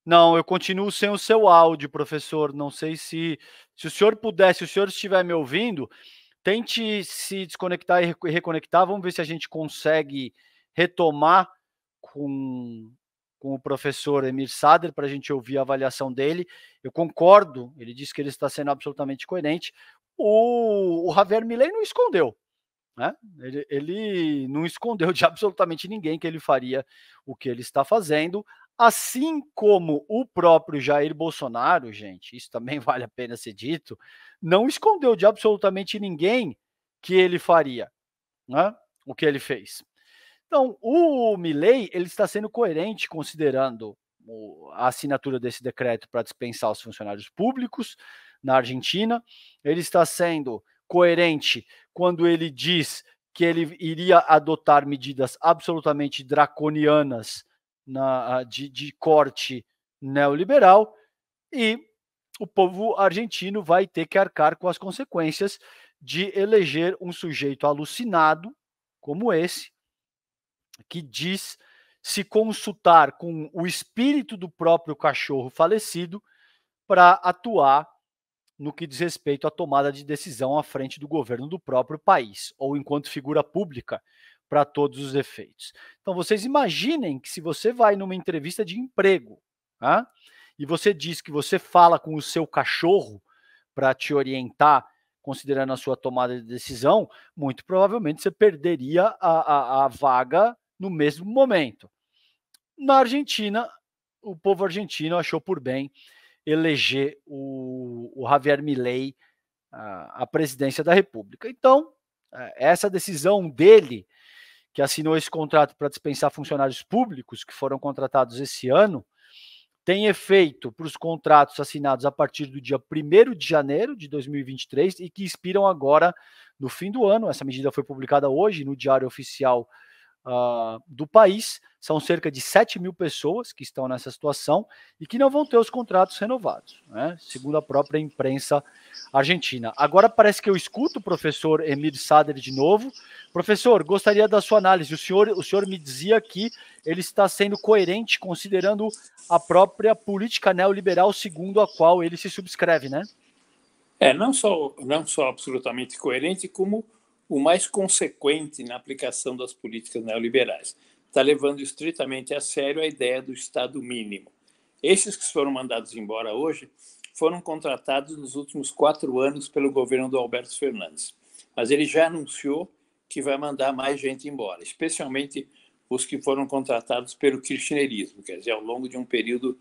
Não, eu continuo sem o seu áudio, professor. Não sei se o senhor puder, se o senhor estiver me ouvindo, tente se desconectar e reconectar. Vamos ver se a gente consegue retomar com o professor Emir Sader para a gente ouvir a avaliação dele. Eu concordo, ele disse que ele está sendo absolutamente coerente. O Javier Milei não escondeu, né? Ele não escondeu de absolutamente ninguém que ele faria o que ele está fazendo, assim como o próprio Jair Bolsonaro, gente, isso também vale a pena ser dito, não escondeu de absolutamente ninguém que ele faria, né, o que ele fez. Então, o Milei, ele está sendo coerente considerando a assinatura desse decreto para dispensar os funcionários públicos na Argentina. Ele está sendo coerente quando ele diz que ele iria adotar medidas absolutamente draconianas de corte neoliberal, e o povo argentino vai ter que arcar com as consequências de eleger um sujeito alucinado como esse, que diz se consultar com o espírito do próprio cachorro falecido para atuar no que diz respeito à tomada de decisão à frente do governo do próprio país, ou enquanto figura pública, para todos os efeitos. Então, vocês imaginem que se você vai numa entrevista de emprego, tá, e você diz que você fala com o seu cachorro para te orientar, considerando a sua tomada de decisão, muito provavelmente você perderia a vaga no mesmo momento. Na Argentina, o povo argentino achou por bem eleger o Javier Milei à presidência da República. Então, essa decisão dele, que assinou esse contrato para dispensar funcionários públicos que foram contratados esse ano, tem efeito para os contratos assinados a partir do dia 1º de janeiro de 2023 e que expiram agora no fim do ano. Essa medida foi publicada hoje no Diário Oficial do país. São cerca de 7 mil pessoas que estão nessa situação e que não vão ter os contratos renovados, né, segundo a própria imprensa argentina. Agora parece que eu escuto o professor Emir Sader de novo. Professor, gostaria da sua análise. O senhor me dizia que ele está sendo coerente considerando a própria política neoliberal segundo a qual ele se subscreve, né? Não só absolutamente coerente, como o mais consequente na aplicação das políticas neoliberais. Está levando estritamente a sério a ideia do Estado mínimo. Esses que foram mandados embora hoje foram contratados nos últimos 4 anos pelo governo do Alberto Fernandes. Mas ele já anunciou que vai mandar mais gente embora, especialmente os que foram contratados pelo kirchnerismo, quer dizer, ao longo de um período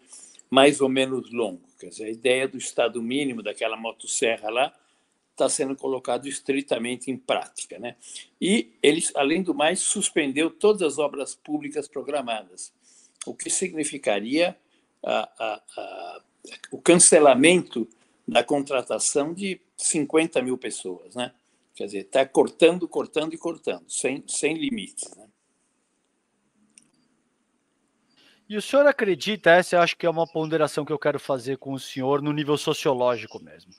mais ou menos longo. Quer dizer, a ideia do Estado mínimo, daquela motosserra lá, está sendo colocado estritamente em prática, né? E ele, além do mais, suspendeu todas as obras públicas programadas, o que significaria o cancelamento da contratação de 50 mil pessoas, né? Quer dizer, está cortando, sem limites, né? E o senhor acredita, essa eu acho que é uma ponderação que eu quero fazer com o senhor no nível sociológico mesmo.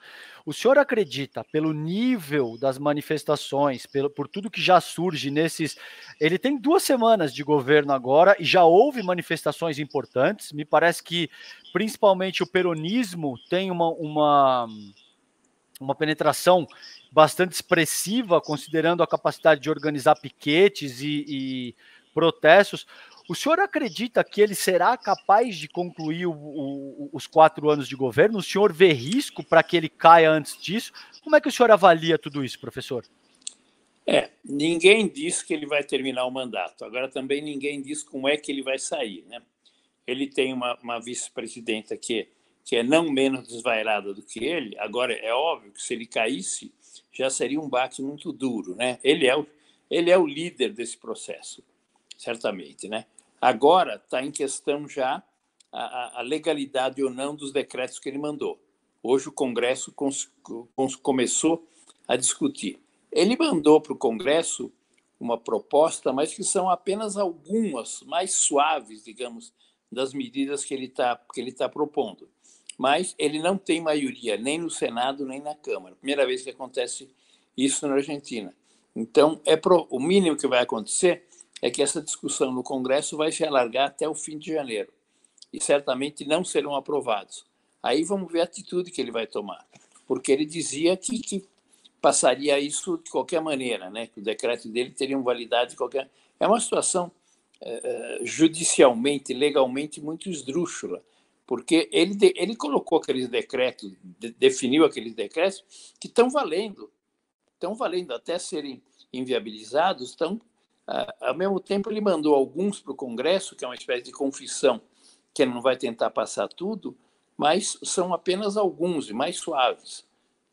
O senhor acredita, pelo nível das manifestações, por tudo que já surge nesses... Ele tem 2 semanas de governo agora e já houve manifestações importantes. Me parece que, principalmente, o peronismo tem uma penetração bastante expressiva, considerando a capacidade de organizar piquetes e protestos. O senhor acredita que ele será capaz de concluir os 4 anos de governo? O senhor vê risco para que ele caia antes disso? Como é que o senhor avalia tudo isso, professor? Ninguém diz que ele vai terminar o mandato. Agora, também ninguém diz como é que ele vai sair, né? Ele tem uma vice-presidenta que é não menos desvairada do que ele. Agora, é óbvio que se ele caísse, já seria um baque muito duro, né? Ele é o líder desse processo, certamente, né? Agora está em questão já a legalidade ou não dos decretos que ele mandou. Hoje o Congresso começou a discutir. Ele mandou para o Congresso uma proposta, mas que são apenas algumas mais suaves, digamos, das medidas que ele tá propondo. Mas ele não tem maioria nem no Senado nem na Câmara. Primeira vez que acontece isso na Argentina. Então, o mínimo que vai acontecer é que essa discussão no Congresso vai se alargar até o fim de janeiro e certamente não serão aprovados. Aí vamos ver a atitude que ele vai tomar, porque ele dizia que passaria isso de qualquer maneira, né? Que o decreto dele teria uma validade de qualquer... É uma situação judicialmente, legalmente muito esdrúxula, porque ele colocou aqueles decretos, definiu aqueles decretos que estão valendo até serem inviabilizados, ao mesmo tempo, ele mandou alguns para o Congresso, que é uma espécie de confissão, que ele não vai tentar passar tudo, mas são apenas alguns e mais suaves.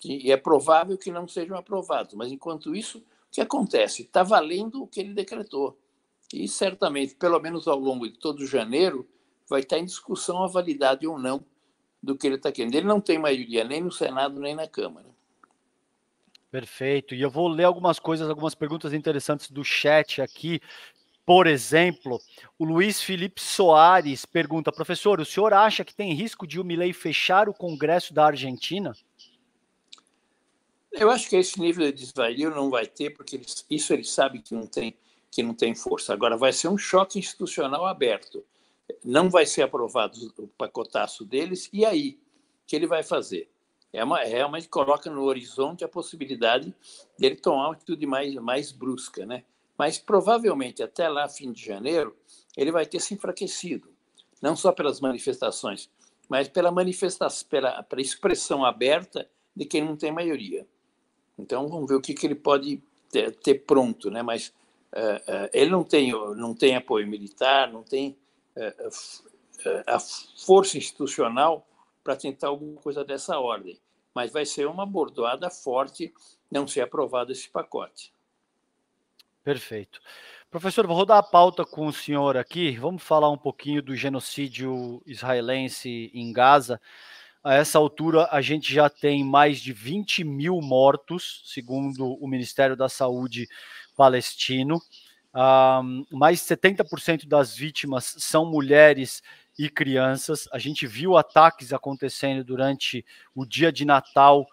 E é provável que não sejam aprovados. Mas, enquanto isso, o que acontece? Está valendo o que ele decretou. E, certamente, pelo menos ao longo de todo janeiro, vai estar em discussão a validade ou não do que ele está querendo. Ele não tem maioria nem no Senado nem na Câmara. Perfeito. E eu vou ler algumas perguntas interessantes do chat aqui. Por exemplo, o Luiz Felipe Soares pergunta: professor, o senhor acha que tem risco de o Milei fechar o Congresso da Argentina? Eu acho que esse nível de desvario não vai ter, porque isso ele sabe que não tem força. Agora, vai ser um choque institucional aberto. Não vai ser aprovado o pacotaço deles, e aí? O que ele vai fazer? Realmente coloca no horizonte a possibilidade dele tomar uma atitude mais brusca, né? Mas provavelmente até lá, fim de janeiro, ele vai ter se enfraquecido, não só pelas manifestações, mas pela expressão aberta de quem não tem maioria. Então vamos ver o que ele pode ter pronto, né? Mas ele não tem apoio militar, não tem a força institucional para tentar alguma coisa dessa ordem. Mas vai ser uma bordoada forte não ser aprovado esse pacote. Perfeito. Professor, vou rodar a pauta com o senhor aqui. Vamos falar um pouquinho do genocídio israelense em Gaza. A essa altura, a gente já tem mais de 20 mil mortos, segundo o Ministério da Saúde palestino. Mais de 70% das vítimas são mulheres e crianças. A gente viu ataques acontecendo durante o dia de Natal,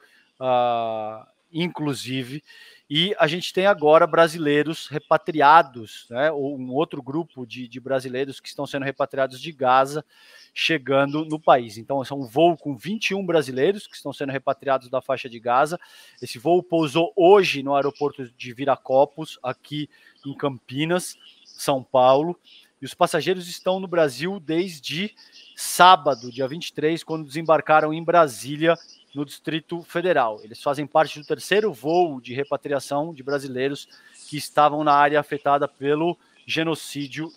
inclusive, e a gente tem agora brasileiros repatriados, né, ou um outro grupo de brasileiros que estão sendo repatriados de Gaza, chegando no país. Então, é um voo com 21 brasileiros que estão sendo repatriados da faixa de Gaza. Esse voo pousou hoje no aeroporto de Viracopos, aqui em Campinas, São Paulo, e os passageiros estão no Brasil desde sábado, dia 23, quando desembarcaram em Brasília, no Distrito Federal. Eles fazem parte do terceiro voo de repatriação de brasileiros que estavam na área afetada pelo genocídio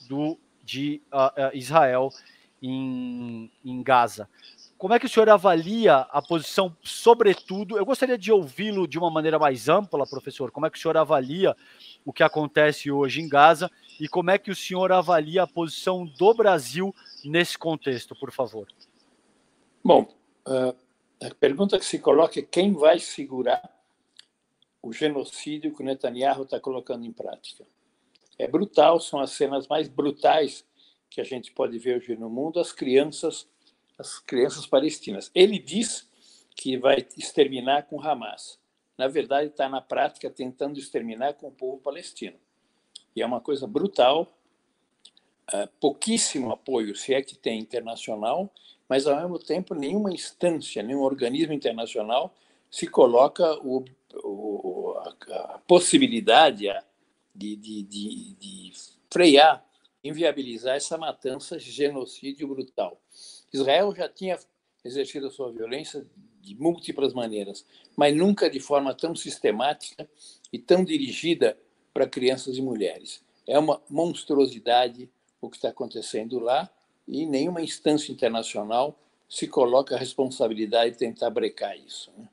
de Israel em Gaza. Como é que o senhor avalia a posição, sobretudo, eu gostaria de ouvi-lo de uma maneira mais ampla, professor, como é que o senhor avalia o que acontece hoje em Gaza e como é que o senhor avalia a posição do Brasil nesse contexto, por favor? Bom, a pergunta que se coloca é quem vai segurar o genocídio que o Netanyahu está colocando em prática. É brutal, são as cenas mais brutais que a gente pode ver hoje no mundo, as crianças palestinas. Ele diz que vai exterminar com Hamas. Na verdade, está na prática tentando exterminar com o povo palestino. E é uma coisa brutal, pouquíssimo apoio, se é que tem, internacional, mas, ao mesmo tempo, nenhuma instância, nenhum organismo internacional se coloca a possibilidade de frear, inviabilizar essa matança, esse genocídio brutal. Israel já tinha exercido a sua violência de múltiplas maneiras, mas nunca de forma tão sistemática e tão dirigida para crianças e mulheres. É uma monstruosidade o que está acontecendo lá, e nenhuma instância internacional se coloca a responsabilidade de tentar brecar isso, né?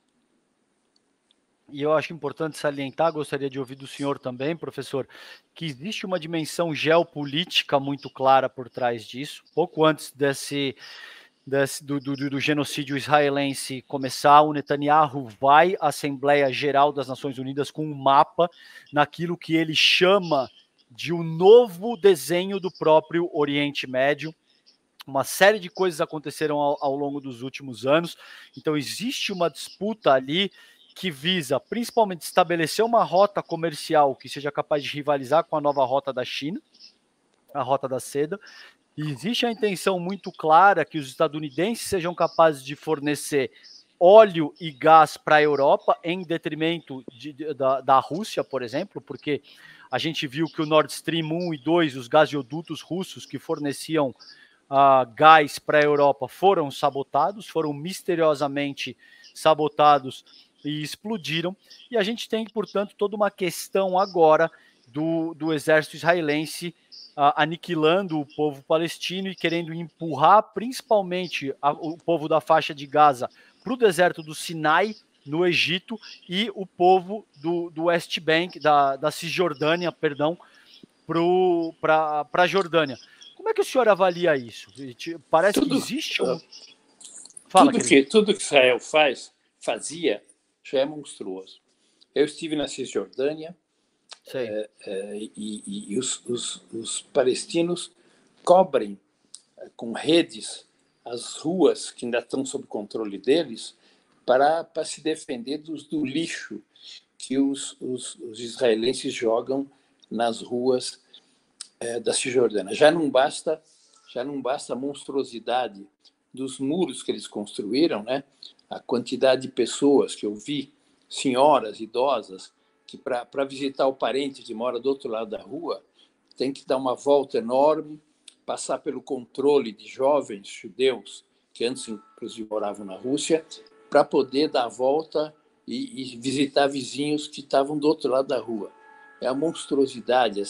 E eu acho importante salientar, gostaria de ouvir do senhor também, professor, que existe uma dimensão geopolítica muito clara por trás disso. Pouco antes do genocídio israelense começar, o Netanyahu vai à Assembleia Geral das Nações Unidas com um mapa naquilo que ele chama de um novo desenho do próprio Oriente Médio. Uma série de coisas aconteceram ao longo dos últimos anos, então existe uma disputa ali que visa principalmente estabelecer uma rota comercial que seja capaz de rivalizar com a nova rota da China, a rota da seda. E existe a intenção muito clara que os estadunidenses sejam capazes de fornecer óleo e gás para a Europa em detrimento da Rússia, por exemplo, porque a gente viu que o Nord Stream 1 e 2, os gasodutos russos que forneciam gás para a Europa, foram sabotados, foram misteriosamente sabotados e explodiram. E a gente tem, portanto, toda uma questão agora do exército israelense aniquilando o povo palestino e querendo empurrar principalmente o povo da faixa de Gaza para o deserto do Sinai, no Egito, e o povo do West Bank, da Cisjordânia, perdão, para a Jordânia. Como é que o senhor avalia isso? Parece que existe um... Fala, tudo que Israel fazia, já é monstruoso. Eu estive na Cisjordânia e os palestinos cobrem com redes as ruas que ainda estão sob controle deles para se defender do lixo que os israelenses jogam nas ruas da Cisjordânia. Já não basta a monstruosidade dos muros que eles construíram, né? A quantidade de pessoas que eu vi, senhoras, idosas, que para visitar o parente que mora do outro lado da rua, tem que dar uma volta enorme, passar pelo controle de jovens judeus, que antes, inclusive, moravam na Rússia, para poder dar a volta e visitar vizinhos que estavam do outro lado da rua. É a monstruosidade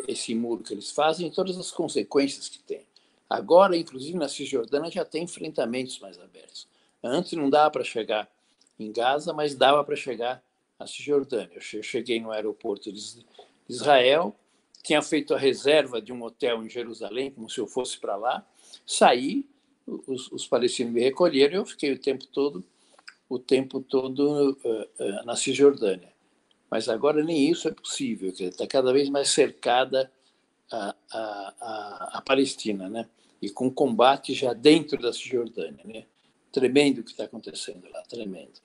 esse muro que eles fazem e todas as consequências que tem. Agora, inclusive, na Cisjordânia já tem enfrentamentos mais abertos. Antes não dava para chegar em Gaza, mas dava para chegar à Cisjordânia. Eu cheguei no aeroporto de Israel, tinha feito a reserva de um hotel em Jerusalém, como se eu fosse para lá, saí, os palestinos me recolheram e eu fiquei o tempo todo na Cisjordânia. Mas agora nem isso é possível, está cada vez mais cercada a Palestina, né? E com combate já dentro da Cisjordânia, né? Tremendo o que está acontecendo lá, tremendo.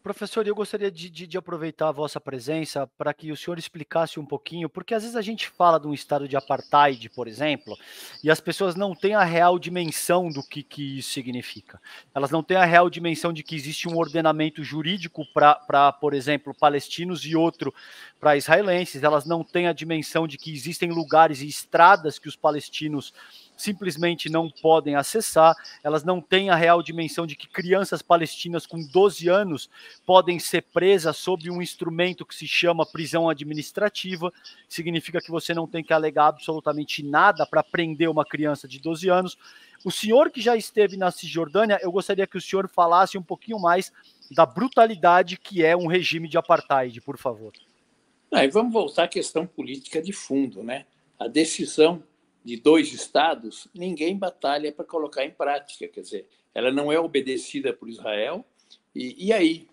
Professor, eu gostaria de aproveitar a vossa presença para que o senhor explicasse um pouquinho, porque às vezes a gente fala de um estado de apartheid, por exemplo, e as pessoas não têm a real dimensão do que isso significa. Elas não têm a real dimensão de que existe um ordenamento jurídico para, por exemplo, palestinos e outro para israelenses. Elas não têm a dimensão de que existem lugares e estradas que os palestinos simplesmente não podem acessar. Elas não têm a real dimensão de que crianças palestinas com 12 anos podem ser presas sob um instrumento que se chama prisão administrativa. Significa que você não tem que alegar absolutamente nada para prender uma criança de 12 anos. O senhor que já esteve na Cisjordânia, eu gostaria que o senhor falasse um pouquinho mais da brutalidade que é um regime de apartheid, por favor. E vamos voltar à questão política de fundo, né? A decisão de 2 estados, ninguém batalha para colocar em prática, quer dizer, ela não é obedecida por Israel, e aí?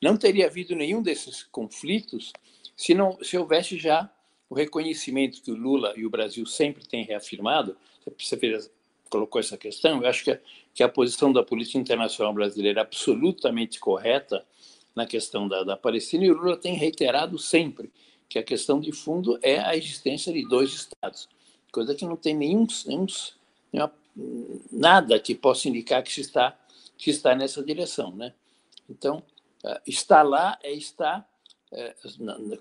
Não teria havido nenhum desses conflitos se houvesse já o reconhecimento que o Lula e o Brasil sempre têm reafirmado. Você colocou essa questão, eu acho que a posição da política internacional brasileira é absolutamente correta na questão da Palestina, e o Lula tem reiterado sempre que a questão de fundo é a existência de 2 estados, coisa que não tem nada que possa indicar que está nessa direção, né? Então, estar lá é estar,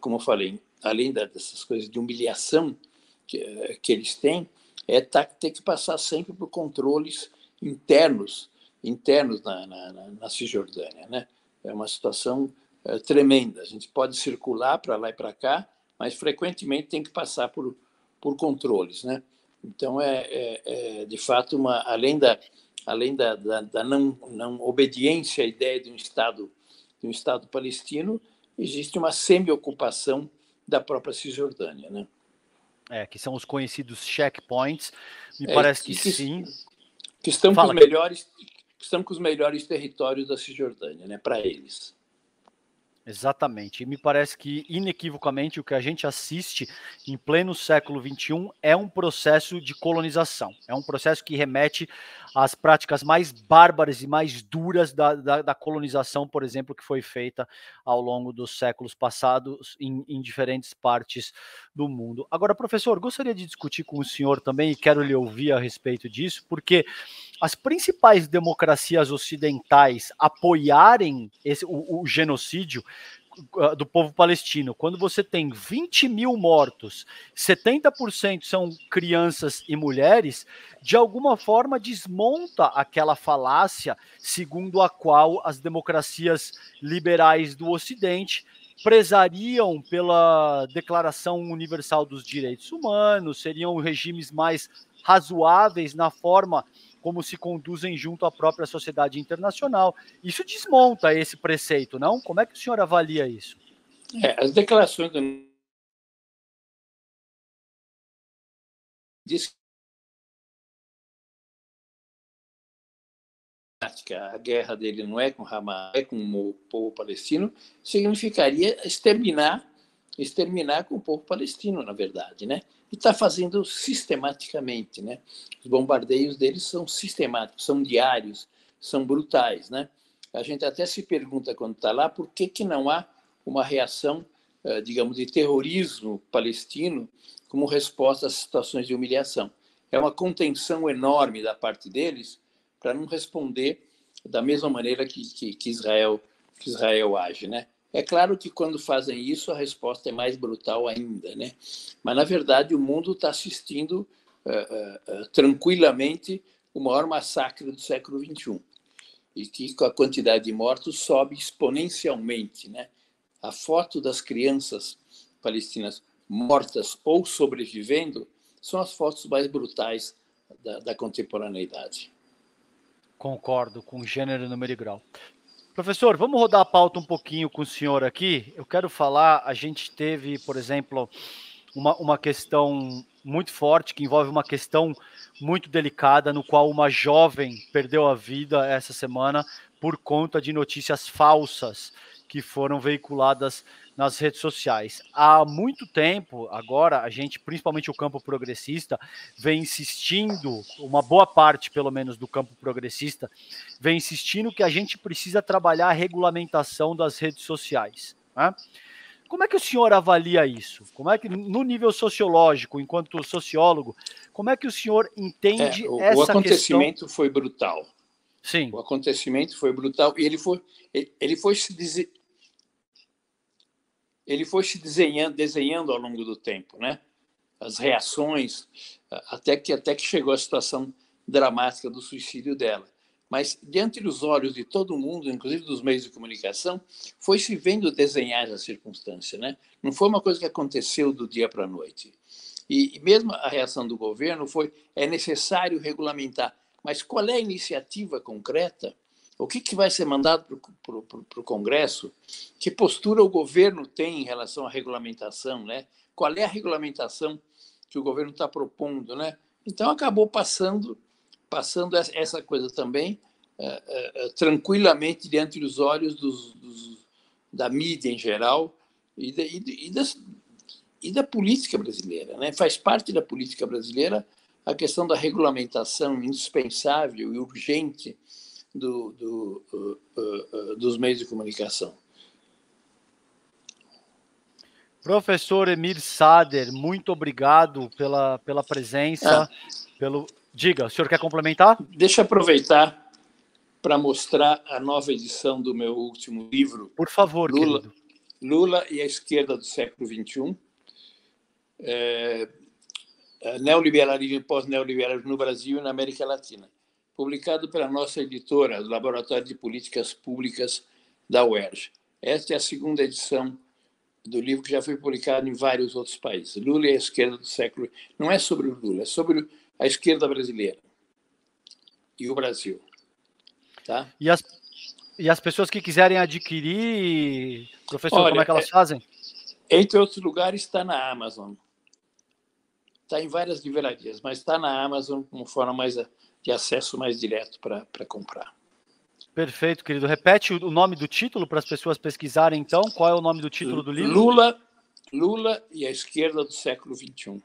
como eu falei, além dessas coisas de humilhação que eles têm, ter que passar sempre por controles internos na Cisjordânia, né? É uma situação tremenda. A gente pode circular para lá e para cá, mas frequentemente tem que passar por controles, né? Então de fato além da não obediência à ideia de um Estado palestino, existe uma semi-ocupação da própria Cisjordânia, né? Que são os conhecidos checkpoints. Me parece que sim. Que estão com os melhores territórios da Cisjordânia, né, para eles. Exatamente. E me parece que, inequivocamente, o que a gente assiste em pleno século XXI é um processo de colonização. É um processo que remete às práticas mais bárbaras e mais duras da colonização, por exemplo, que foi feita ao longo dos séculos passados em diferentes partes do mundo. Agora, professor, gostaria de discutir com o senhor também, e quero lhe ouvir a respeito disso, porque as principais democracias ocidentais apoiarem o genocídio do povo palestino, quando você tem 20 mil mortos, 70% são crianças e mulheres, de alguma forma desmonta aquela falácia segundo a qual as democracias liberais do Ocidente prezariam pela Declaração Universal dos Direitos Humanos, seriam regimes mais razoáveis na forma como se conduzem junto à própria sociedade internacional. Isso desmonta esse preceito, não? Como é que o senhor avalia isso? As declarações diz que a guerra dele não é com Hamas, é com o povo palestino, significaria exterminar com o povo palestino, na verdade, né? E está fazendo sistematicamente, né? Os bombardeios deles são sistemáticos, são diários, são brutais, né? A gente até se pergunta quando está lá por que não há uma reação, digamos, de terrorismo palestino como resposta às situações de humilhação. É uma contenção enorme da parte deles para não responder da mesma maneira que Israel age, né? É claro que quando fazem isso a resposta é mais brutal ainda, né? Mas na verdade o mundo está assistindo tranquilamente o maior massacre do século XXI e que a quantidade de mortos sobe exponencialmente, né? A foto das crianças palestinas mortas ou sobrevivendo são as fotos mais brutais da contemporaneidade. Concordo com gênero, número e grau. Professor, vamos rodar a pauta um pouquinho com o senhor aqui. Eu quero falar, a gente teve, por exemplo, uma questão muito forte, que envolve uma questão muito delicada, no qual uma jovem perdeu a vida essa semana por conta de notícias falsas que foram veiculadas nas redes sociais. Há muito tempo, agora, a gente, principalmente o campo progressista, vem insistindo, uma boa parte, pelo menos, do campo progressista, vem insistindo que a gente precisa trabalhar a regulamentação das redes sociais, né? Como é que o senhor avalia isso? Como é que, no nível sociológico, enquanto sociólogo, como é que o senhor entende essa questão? O acontecimento foi brutal. Sim. O acontecimento foi brutal e ele foi se desenhando ao longo do tempo, né? As reações, até que chegou a situação dramática do suicídio dela. Mas, diante dos olhos de todo mundo, inclusive dos meios de comunicação, foi se vendo desenhar essa circunstância, né? Não foi uma coisa que aconteceu do dia para a noite. E mesmo a reação do governo é necessário regulamentar. Mas qual é a iniciativa concreta? O que vai ser mandado para o Congresso? Que postura o governo tem em relação à regulamentação, né? Qual é a regulamentação que o governo está propondo, né? Então, acabou passando essa coisa também tranquilamente diante dos olhos da mídia em geral e da política brasileira, né? Faz parte da política brasileira a questão da regulamentação indispensável e urgente dos meios de comunicação. Professor Emir Sader, muito obrigado pela presença. Diga, o senhor quer complementar? Deixa eu aproveitar para mostrar a nova edição do meu último livro. Por favor, querido. Lula e a Esquerda do Século XXI. Neoliberalismo e pós-neoliberalismo no Brasil e na América Latina. Publicado pela nossa editora, do Laboratório de Políticas Públicas da UERJ. Esta é a segunda edição do livro que já foi publicado em vários outros países. Lula e a Esquerda do Século... Não é sobre o Lula, é sobre a esquerda brasileira e o Brasil. Tá? E as pessoas que quiserem adquirir, professor, olha, como é que elas fazem? Entre outros lugares, está na Amazon. Está em várias livrarias, mas está na Amazon como forma de acesso mais direto para comprar. Perfeito, querido. Repete o nome do título para as pessoas pesquisarem, então. Qual é o nome do título do livro? Lula e a Esquerda do Século XXI.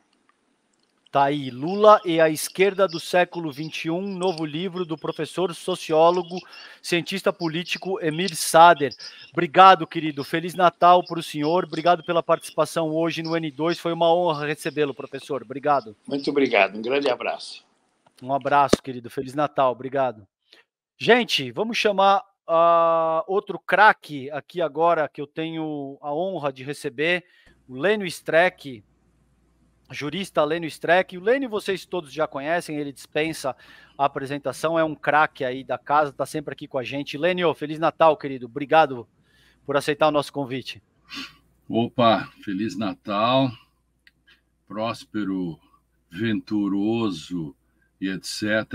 Tá aí, Lula e a Esquerda do Século XXI, novo livro do professor sociólogo, cientista político Emir Sader. Obrigado, querido. Feliz Natal para o senhor. Obrigado pela participação hoje no N2. Foi uma honra recebê-lo, professor. Obrigado. Muito obrigado. Um grande abraço. Um abraço, querido. Feliz Natal. Obrigado. Gente, vamos chamar outro craque aqui agora, que eu tenho a honra de receber, o Lênio Streck, jurista Lênio Streck. O Lênio vocês todos já conhecem, ele dispensa a apresentação, é um craque aí da casa, está sempre aqui com a gente. Lênio, Feliz Natal, querido. Obrigado por aceitar o nosso convite. Opa, Feliz Natal, próspero, venturoso e etc,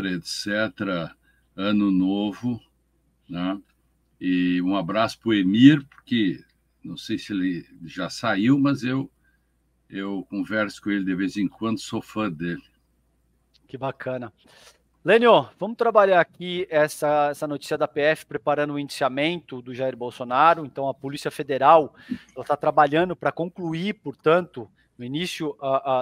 ano novo, né? E um abraço para o Emir, porque não sei se ele já saiu, mas eu converso com ele de vez em quando, sou fã dele. Que bacana. Lênio, vamos trabalhar aqui essa notícia da PF preparando o indiciamento do Jair Bolsonaro. Então, a Polícia Federal está trabalhando para concluir, portanto, no início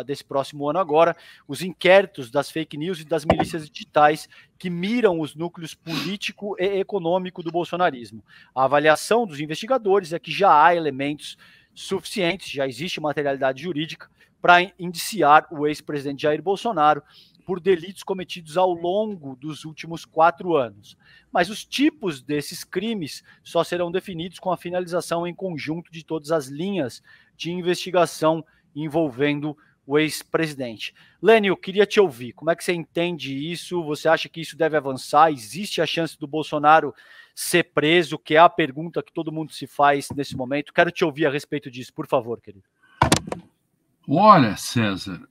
desse próximo ano agora, os inquéritos das fake news e das milícias digitais que miram os núcleos político e econômico do bolsonarismo. A avaliação dos investigadores é que já há elementos suficientes, já existe materialidade jurídica para indiciar o ex-presidente Jair Bolsonaro por delitos cometidos ao longo dos últimos 4 anos. Mas os tipos desses crimes só serão definidos com a finalização em conjunto de todas as linhas de investigação envolvendo o ex-presidente. Lênio, queria te ouvir. Como é que você entende isso? Você acha que isso deve avançar? Existe a chance do Bolsonaro ser preso, que é a pergunta que todo mundo se faz nesse momento? Quero te ouvir a respeito disso, por favor, querido. Olha, César,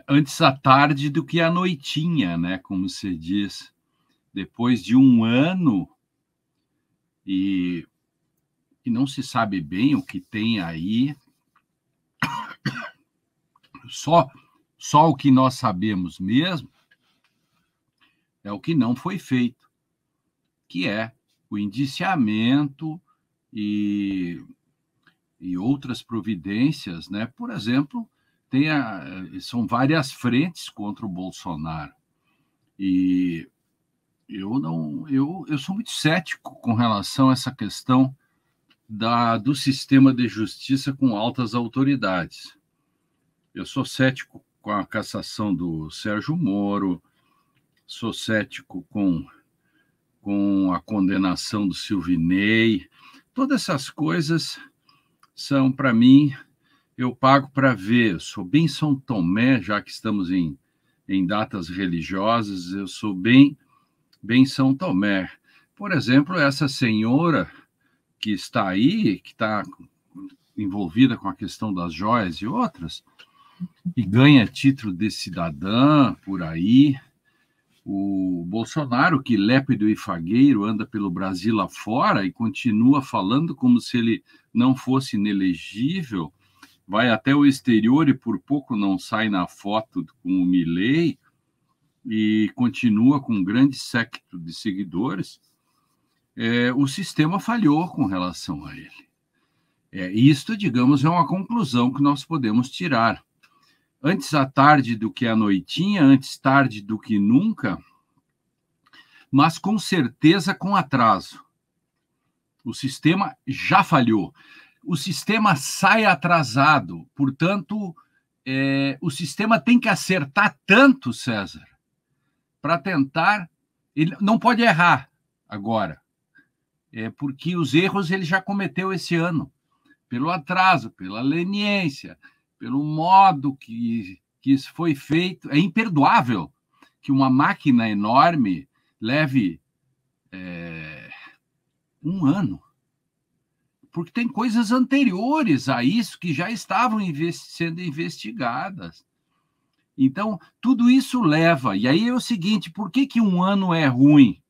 antes à tarde do que à noitinha, né? Como se diz. Depois de um ano e não se sabe bem o que tem aí, só o que nós sabemos mesmo é o que não foi feito, que é o indiciamento e outras providências, né? Por exemplo, são várias frentes contra o Bolsonaro. E eu sou muito cético com relação a essa questão do sistema de justiça com altas autoridades. Eu sou cético com a cassação do Sérgio Moro, sou cético com a condenação do Silvinei. Todas essas coisas são, para mim, eu pago para ver. Eu sou bem São Tomé, já que estamos em datas religiosas, eu sou bem São Tomé. Por exemplo, essa senhora que está aí, que está envolvida com a questão das joias e outras, e ganha título de cidadã por aí. O Bolsonaro, que lépido e fagueiro, anda pelo Brasil afora e continua falando como se ele não fosse inelegível, vai até o exterior e por pouco não sai na foto com o Milei e continua com um grande séquito de seguidores. O sistema falhou com relação a ele. Isto, digamos, é uma conclusão que nós podemos tirar. Antes à tarde do que à noitinha, antes tarde do que nunca, mas com certeza com atraso. O sistema já falhou. O sistema sai atrasado, portanto, o sistema tem que acertar tanto, César, para tentar... Ele não pode errar agora, porque os erros ele já cometeu esse ano, pelo atraso, pela leniência, pelo modo que isso foi feito. É imperdoável que uma máquina enorme leve 1 ano, porque tem coisas anteriores a isso que já estavam sendo investigadas. Então, tudo isso leva. E aí é o seguinte, por que 1 ano é ruim?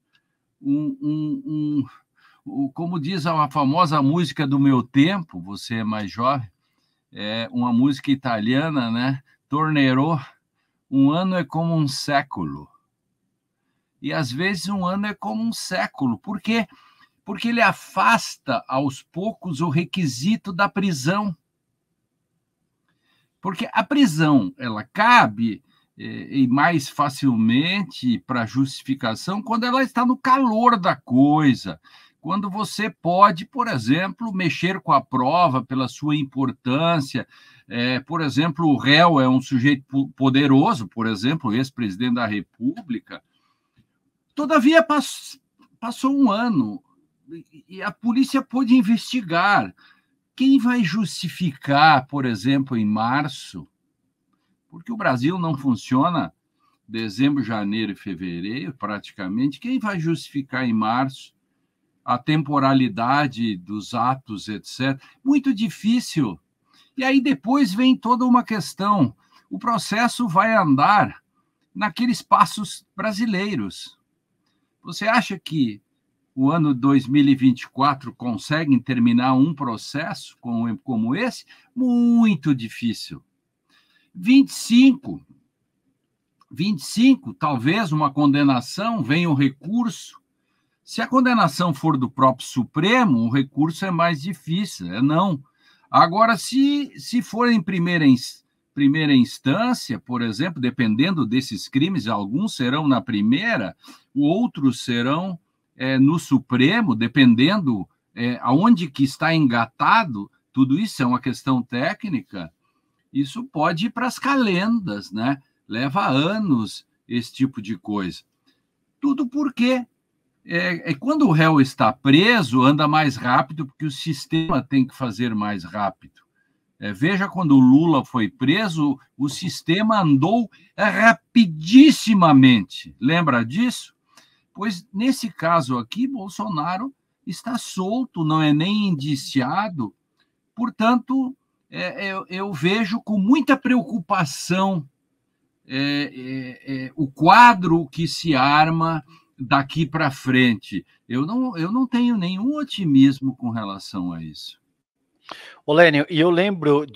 Como diz a famosa música do meu tempo, você é mais jovem, uma música italiana, né? Tornerò, 1 ano é como um século. E, às vezes, 1 ano é como um século. Por quê? Porque ele afasta, aos poucos, o requisito da prisão. Porque a prisão, ela cabe e mais facilmente para justificação quando ela está no calor da coisa, quando você pode, por exemplo, mexer com a prova pela sua importância. Por exemplo, o réu é um sujeito poderoso, por exemplo, o ex-presidente da República. Todavia, passou 1 ano e a polícia pôde investigar. Quem vai justificar, por exemplo, em março? Porque o Brasil não funciona dezembro, janeiro e fevereiro, praticamente. Quem vai justificar em março a temporalidade dos atos, etc.? Muito difícil. E aí depois vem toda uma questão. O processo vai andar naqueles passos brasileiros. Você acha que o ano 2024 conseguem terminar um processo como esse? Muito difícil. 25 25, talvez uma condenação, venha um recurso. Se a condenação for do próprio Supremo, o recurso é mais difícil, é não. Agora, se for em primeira instância, por exemplo, dependendo desses crimes, alguns serão na primeira, outros serão no Supremo, dependendo aonde que está engatado, tudo isso é uma questão técnica, isso pode ir para as calendas, né? Leva anos esse tipo de coisa. Tudo porque quando o réu está preso, anda mais rápido, porque o sistema tem que fazer mais rápido. Veja, quando o Lula foi preso, o sistema andou rapidissimamente. Lembra disso? Pois, nesse caso aqui, Bolsonaro está solto, não é nem indiciado. Portanto, eu vejo com muita preocupação o quadro que se arma daqui para frente. Eu não tenho nenhum otimismo com relação a isso. Lênio, e eu lembro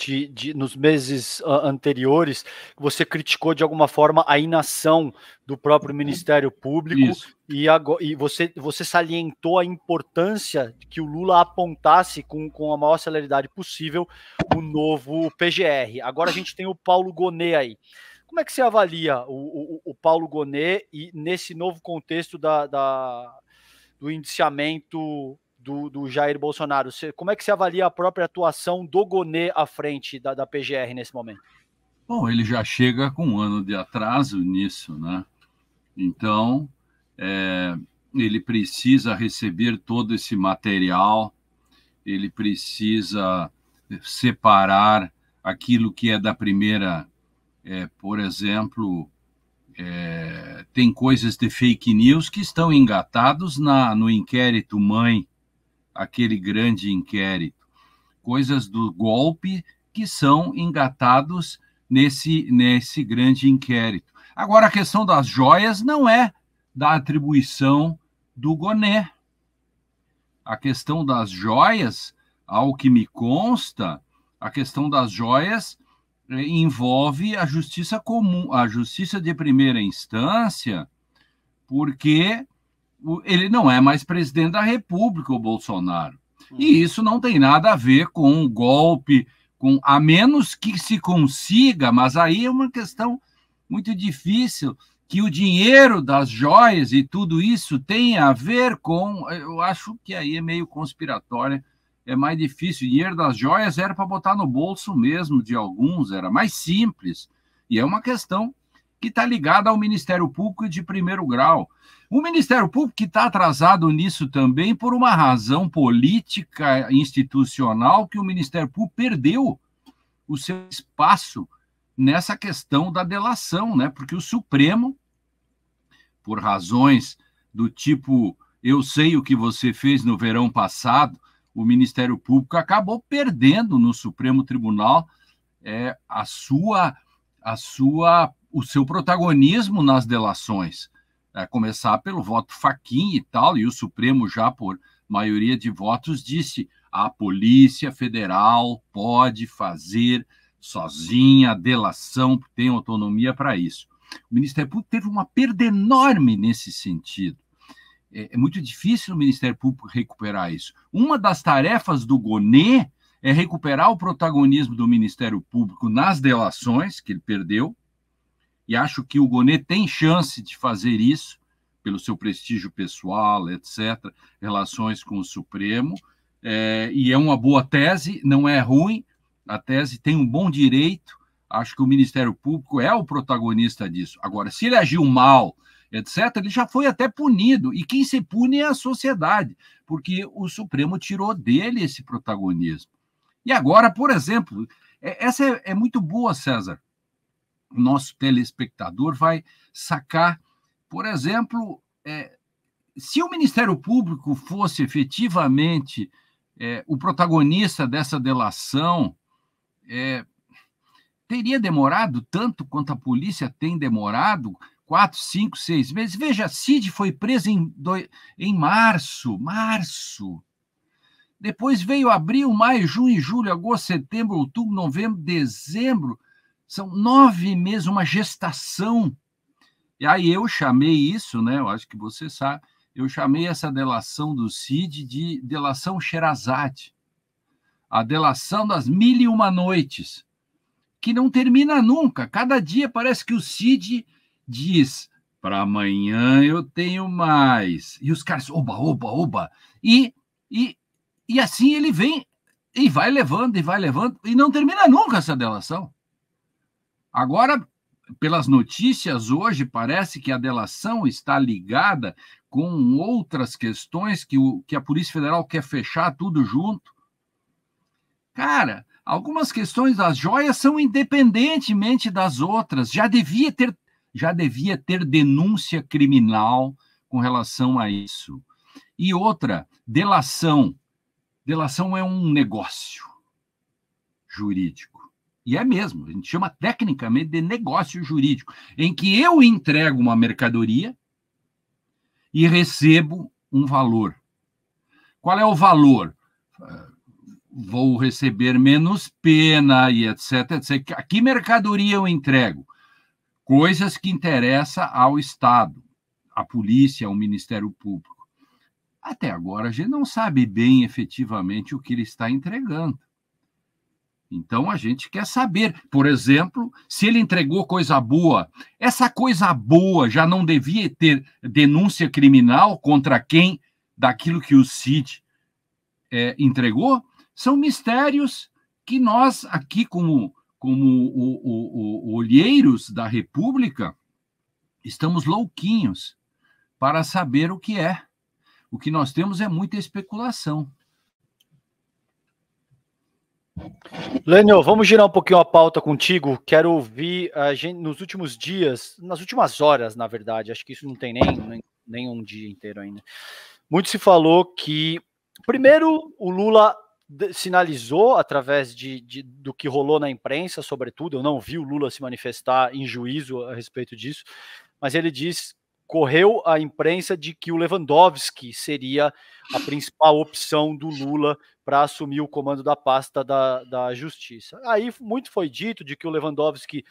nos meses anteriores que você criticou de alguma forma a inação do próprio Ministério Público e você salientou a importância de que o Lula apontasse com a maior celeridade possível o novo PGR. Agora a gente tem o Paulo Gonet aí. Como é que você avalia o Paulo Gonet e nesse novo contexto do indiciamento do Jair Bolsonaro? Como é que você avalia a própria atuação do Gonet à frente da PGR nesse momento? Bom, ele já chega com um ano de atraso nisso, né? Então, ele precisa receber todo esse material, ele precisa separar aquilo que é da primeira, por exemplo, tem coisas de fake news que estão engatados no inquérito mãe, aquele grande inquérito, coisas do golpe que são engatados nesse grande inquérito. Agora, a questão das joias não é da atribuição do Gonet. A questão das joias, ao que me consta, a questão das joias envolve a justiça comum, a justiça de primeira instância, porque ele não é mais presidente da República, o Bolsonaro. E isso não tem nada a ver com golpe, a menos que se consiga, mas aí é uma questão muito difícil, que o dinheiro das joias e tudo isso tem a ver com... Eu acho que aí é meio conspiratória, é mais difícil. O dinheiro das joias era para botar no bolso mesmo de alguns, era mais simples. E é uma questão que está ligada ao Ministério Público de primeiro grau. O Ministério Público que está atrasado nisso também por uma razão política institucional, que o Ministério Público perdeu o seu espaço nessa questão da delação, né? Porque o Supremo, por razões do tipo, eu sei o que você fez no verão passado, o Ministério Público acabou perdendo no Supremo Tribunal o seu protagonismo nas delações. Começar pelo voto Fachin e tal, e o Supremo já por maioria de votos disse: a Polícia Federal pode fazer sozinha a delação, tem autonomia para isso. O Ministério Público teve uma perda enorme nesse sentido. É muito difícil o Ministério Público recuperar isso. Uma das tarefas do Gonet é recuperar o protagonismo do Ministério Público nas delações, que ele perdeu, e acho que o Gonet tem chance de fazer isso, pelo seu prestígio pessoal, etc., relações com o Supremo, e é uma boa tese, não é ruim, a tese tem um bom direito, acho que o Ministério Público é o protagonista disso. Agora, se ele agiu mal, etc., ele já foi até punido, e quem se pune é a sociedade, porque o Supremo tirou dele esse protagonismo. E agora, por exemplo, essa é muito boa, César, o nosso telespectador vai sacar, por exemplo, se o Ministério Público fosse efetivamente o protagonista dessa delação, teria demorado tanto quanto a polícia tem demorado, 4, 5, 6 meses. Veja, Cid foi preso em março. Depois veio abril, maio, junho, julho, agosto, setembro, outubro, novembro, dezembro. São 9 meses, uma gestação E aí eu chamei isso, né? Eu acho que você sabe, eu chamei essa delação do Cid de delação Sherazade, a delação das 1001 noites, que não termina nunca. Cada dia parece que o Cid diz: para amanhã eu tenho mais. E os caras, oba, oba, oba. E assim ele vem e vai levando, e não termina nunca essa delação. Agora, pelas notícias hoje, parece que a delação está ligada com outras questões que a Polícia Federal quer fechar tudo junto. Cara, algumas questões das joias são independentemente das outras. Já devia ter denúncia criminal com relação a isso. E outra, delação. Delação é um negócio jurídico. E é mesmo, a gente chama tecnicamente de negócio jurídico, em que eu entrego uma mercadoria e recebo um valor. Qual é o valor? Vou receber menos pena e etc, etc. Que mercadoria eu entrego? Coisas que interessam ao Estado, à polícia, ao Ministério Público. Até agora, a gente não sabe bem efetivamente o que ele está entregando. Então, a gente quer saber, por exemplo, se ele entregou coisa boa. Essa coisa boa já não devia ter denúncia criminal contra quem daquilo que o Cid entregou? São mistérios que nós, aqui, como olheiros da República, estamos louquinhos para saber o que é. O que nós temos é muita especulação. Lênio, vamos girar um pouquinho a pauta contigo. Quero ouvir a gente nos últimos dias, nas últimas horas, na verdade, acho que isso não tem nem um dia inteiro ainda. Muito se falou que, primeiro, o Lula sinalizou, através do que rolou na imprensa, sobretudo, eu não vi o Lula se manifestar em juízo a respeito disso, mas ele correu a imprensa de que o Lewandowski seria a principal opção do Lula para assumir o comando da pasta da Justiça. Aí muito foi dito de que o Lewandowski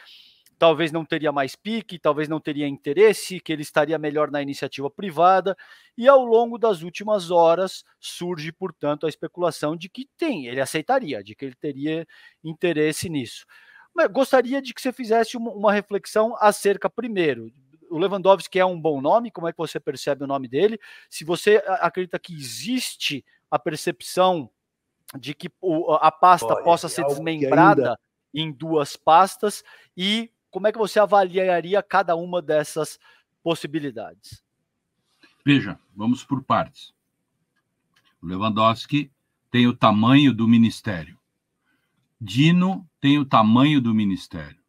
talvez não teria mais pique, talvez não teria interesse, que ele estaria melhor na iniciativa privada, e ao longo das últimas horas surge, portanto, a especulação de que ele aceitaria, de que ele teria interesse nisso. Mas gostaria de que você fizesse uma reflexão acerca, primeiro, o Lewandowski é um bom nome, como é que você percebe o nome dele? Se você acredita que existe a percepção de que a pasta possa ser desmembrada em duas pastas, e como é que você avaliaria cada uma dessas possibilidades? Veja, vamos por partes. O Lewandowski tem o tamanho do ministério. Dino tem o tamanho do ministério.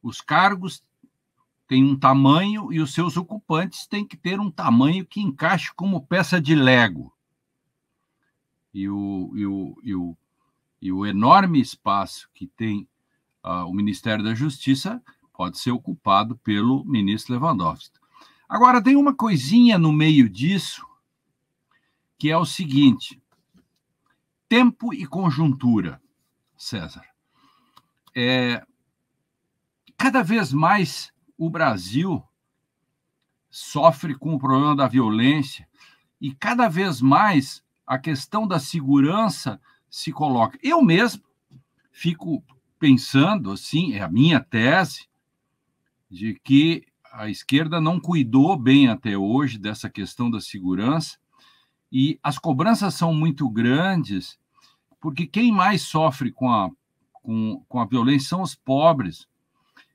Os cargos têm um tamanho e os seus ocupantes têm que ter um tamanho que encaixe como peça de Lego. E o enorme espaço que tem o Ministério da Justiça pode ser ocupado pelo ministro Lewandowski. Agora, tem uma coisinha no meio disso, que é o seguinte: tempo e conjuntura, César. Cada vez mais o Brasil sofre com o problema da violência e cada vez mais a questão da segurança se coloca. Eu mesmo fico pensando, assim, é a minha tese, de que a esquerda não cuidou bem até hoje dessa questão da segurança e as cobranças são muito grandes, porque quem mais sofre com a violência são os pobres.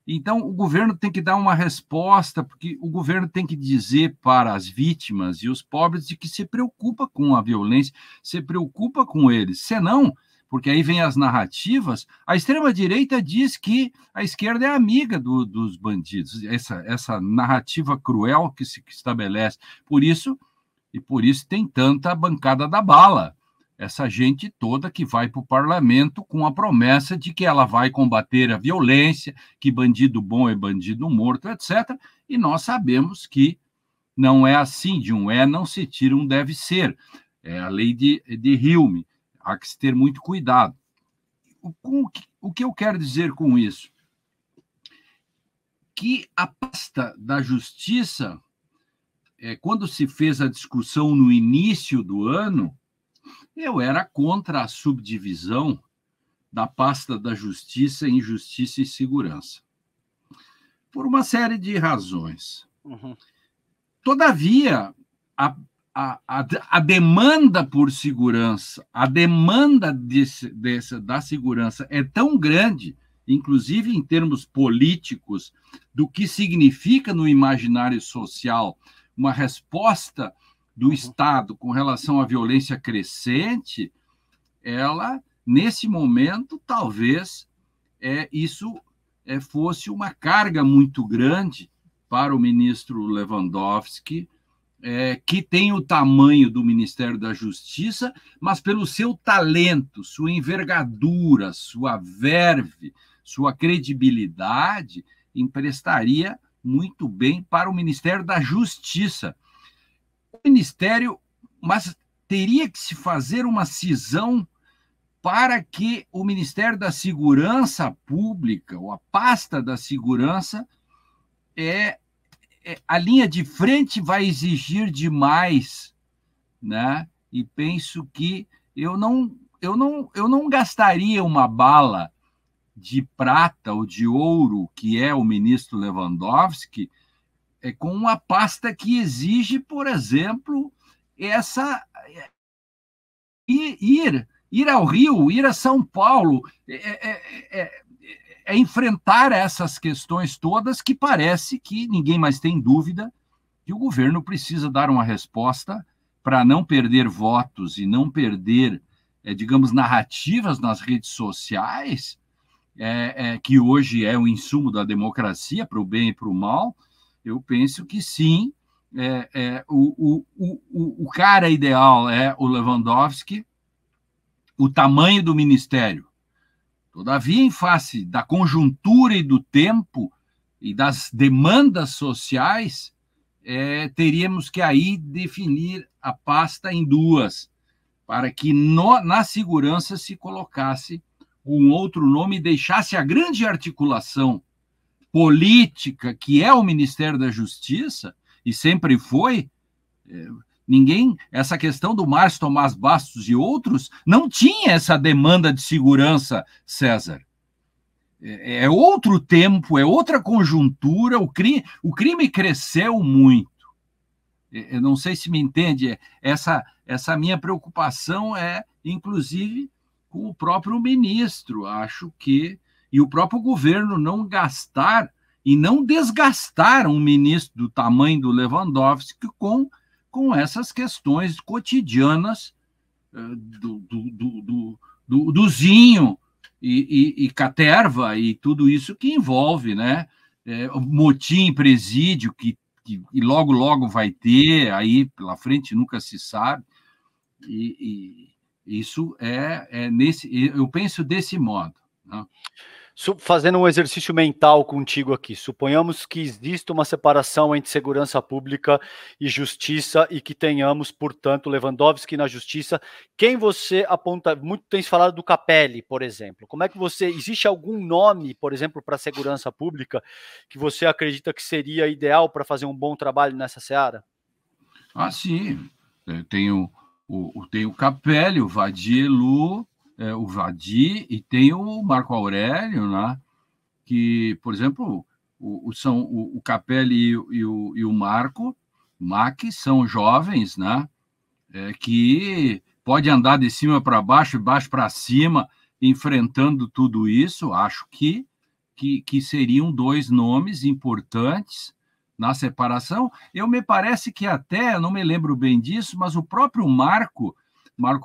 Então, o governo tem que dar uma resposta, porque o governo tem que dizer para as vítimas e os pobres de que se preocupa com a violência, se preocupa com eles. Senão, porque aí vem as narrativas, a extrema-direita diz que a esquerda é amiga dos bandidos, essa narrativa cruel que se estabelece. Por isso tem tanta bancada da bala. Essa gente toda que vai para o parlamento com a promessa de que ela vai combater a violência, que bandido bom é bandido morto, etc. E nós sabemos que não é assim, de um não se tira um deve ser. É a lei de Hume, há que se ter muito cuidado. O que eu quero dizer com isso? que a pasta da Justiça, quando se fez a discussão no início do ano, eu era contra a subdivisão da pasta da Justiça em Justiça e Segurança, por uma série de razões. Uhum. Todavia, a demanda por segurança, a demanda da segurança é tão grande, inclusive em termos políticos, do que significa no imaginário social uma resposta do Estado com relação à violência crescente, ela, nesse momento, talvez isso fosse uma carga muito grande para o ministro Lewandowski, que tem o tamanho do Ministério da Justiça, mas pelo seu talento, sua envergadura, sua verve, sua credibilidade, emprestaria muito bem para o Ministério da Justiça. O Ministério, mas teria que se fazer uma cisão para que o Ministério da Segurança Pública, ou a pasta da segurança, a linha de frente vai exigir demais, né? E penso que eu não gastaria uma bala de prata ou de ouro, que é o ministro Lewandowski, com uma pasta que exige, por exemplo, ir ao Rio, ir a São Paulo, enfrentar essas questões todas que parece que ninguém mais tem dúvida que o governo precisa dar uma resposta para não perder votos e não perder, digamos, narrativas nas redes sociais, que hoje é o insumo da democracia, para o bem e para o mal. Eu penso que sim, o cara ideal é o Lewandowski, o tamanho do ministério. Todavia, em face da conjuntura e do tempo e das demandas sociais, teríamos que aí definir a pasta em duas, para que na segurança se colocasse um outro nome e deixasse a grande articulação política, que é o Ministério da Justiça, e sempre foi. Essa questão do Márcio Tomás Bastos e outros não tinha essa demanda de segurança, César. É outro tempo, é outra conjuntura, o crime cresceu muito. Eu não sei se me entende, essa minha preocupação inclusive, com o próprio ministro. Acho que, e o próprio governo, não gastar e não desgastar um ministro do tamanho do Lewandowski com essas questões cotidianas do Zinho e caterva e tudo isso que envolve, né? Motim, presídio, que logo vai ter, aí pela frente nunca se sabe. E isso eu penso desse modo, né? Fazendo um exercício mental contigo aqui, suponhamos que exista uma separação entre segurança pública e justiça e que tenhamos, portanto, Lewandowski na justiça. Quem você aponta? Muito tem se falado do Capelli, por exemplo. Como é que existe algum nome, por exemplo, para a segurança pública que você acredita que seria ideal para fazer um bom trabalho nessa seara? Sim. Tem o Capelli, o Vadi Elu, o Vadi, e tem o Marco Aurélio, né? Que, por exemplo, o Capelli e o Marco Mac são jovens, né? Que pode andar de cima para baixo, de baixo para cima, enfrentando tudo isso. Acho que seriam dois nomes importantes na separação. Me parece que até, não me lembro bem disso, mas o próprio Marco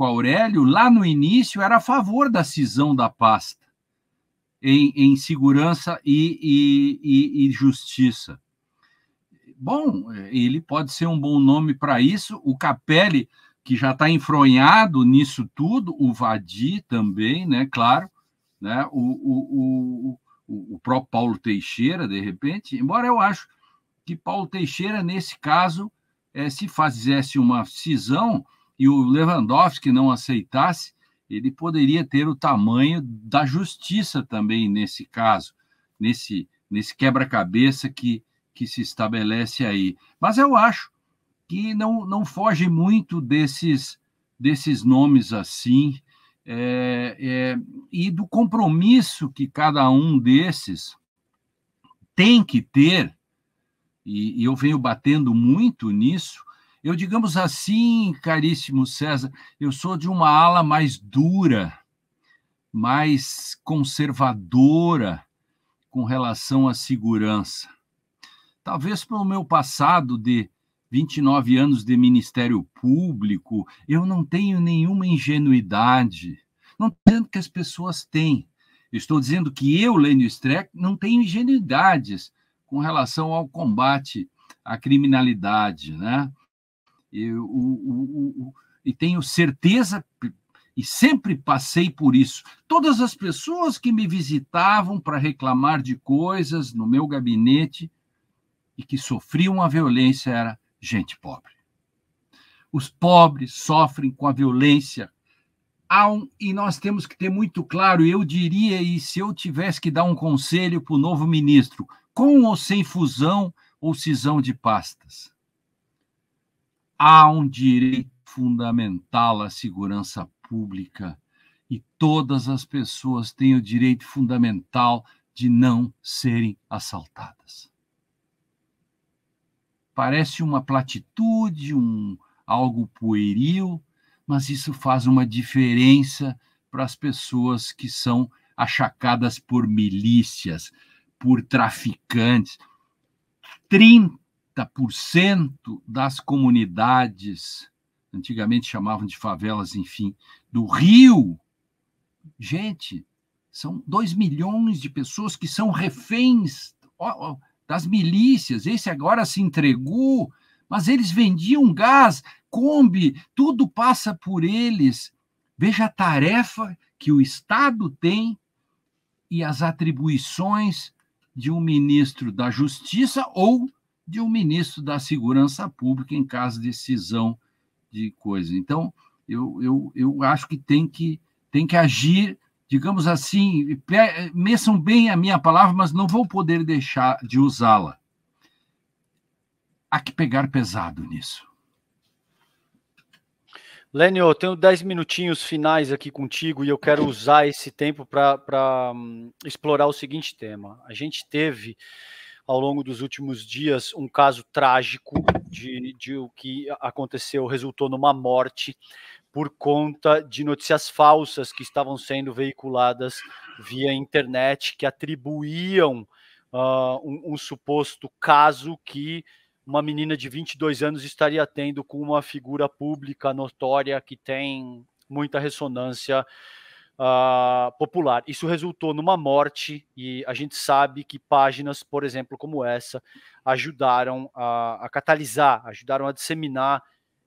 Aurélio, lá no início, era a favor da cisão da pasta em segurança e justiça. Bom, ele pode ser um bom nome para isso. O Capelli, que já está enfronhado nisso tudo, o Vadi também, né? Claro, né? O próprio Paulo Teixeira, de repente, embora eu acho que Paulo Teixeira, nesse caso, se fizesse uma cisão e o Lewandowski não aceitasse, ele poderia ter o tamanho da justiça também, nesse caso, nesse quebra-cabeça que se estabelece aí. Mas eu acho que não foge muito desses nomes assim, e do compromisso que cada um desses tem que ter, e eu venho batendo muito nisso. Eu, digamos assim, caríssimo César, eu sou de uma ala mais dura, mais conservadora com relação à segurança. Talvez pelo meu passado de 29 anos de Ministério Público, eu não tenho nenhuma ingenuidade. Não estou dizendo que as pessoas têm. Eu estou dizendo que eu, Lênio Streck, não tenho ingenuidades com relação ao combate à criminalidade, né? E tenho certeza, e sempre passei por isso. Todas as pessoas que me visitavam para reclamar de coisas no meu gabinete e que sofriam a violência era gente pobre. Os pobres sofrem com a violência. E nós temos que ter muito claro, eu diria, e se eu tivesse que dar um conselho para o novo ministro, com ou sem fusão ou cisão de pastas, há um direito fundamental à segurança pública e todas as pessoas têm o direito fundamental de não serem assaltadas. Parece uma platitude, algo pueril, mas isso faz uma diferença para as pessoas que são achacadas por milícias, por traficantes. 30% das comunidades, antigamente chamavam de favelas, enfim, do Rio, gente, são 2 milhões de pessoas que são reféns das milícias. Esse agora se entregou, mas eles vendiam gás, Kombi, tudo passa por eles. Veja a tarefa que o Estado tem e as atribuições de um ministro da Justiça ou de um ministro da Segurança Pública em caso de cisão de coisa. Então, eu acho que tem que agir, digamos assim, meçam bem a minha palavra, mas não vou poder deixar de usá-la. Há que pegar pesado nisso. Lênio, eu tenho 10 minutinhos finais aqui contigo e eu quero usar esse tempo para explorar o seguinte tema. A gente teve, ao longo dos últimos dias, um caso trágico de o que aconteceu, resultou numa morte por conta de notícias falsas que estavam sendo veiculadas via internet, que atribuíam um suposto caso que uma menina de 22 anos estaria tendo com uma figura pública notória que tem muita ressonância popular. Isso resultou numa morte e a gente sabe que páginas, por exemplo, como essa, ajudaram a catalisar, ajudaram a disseminar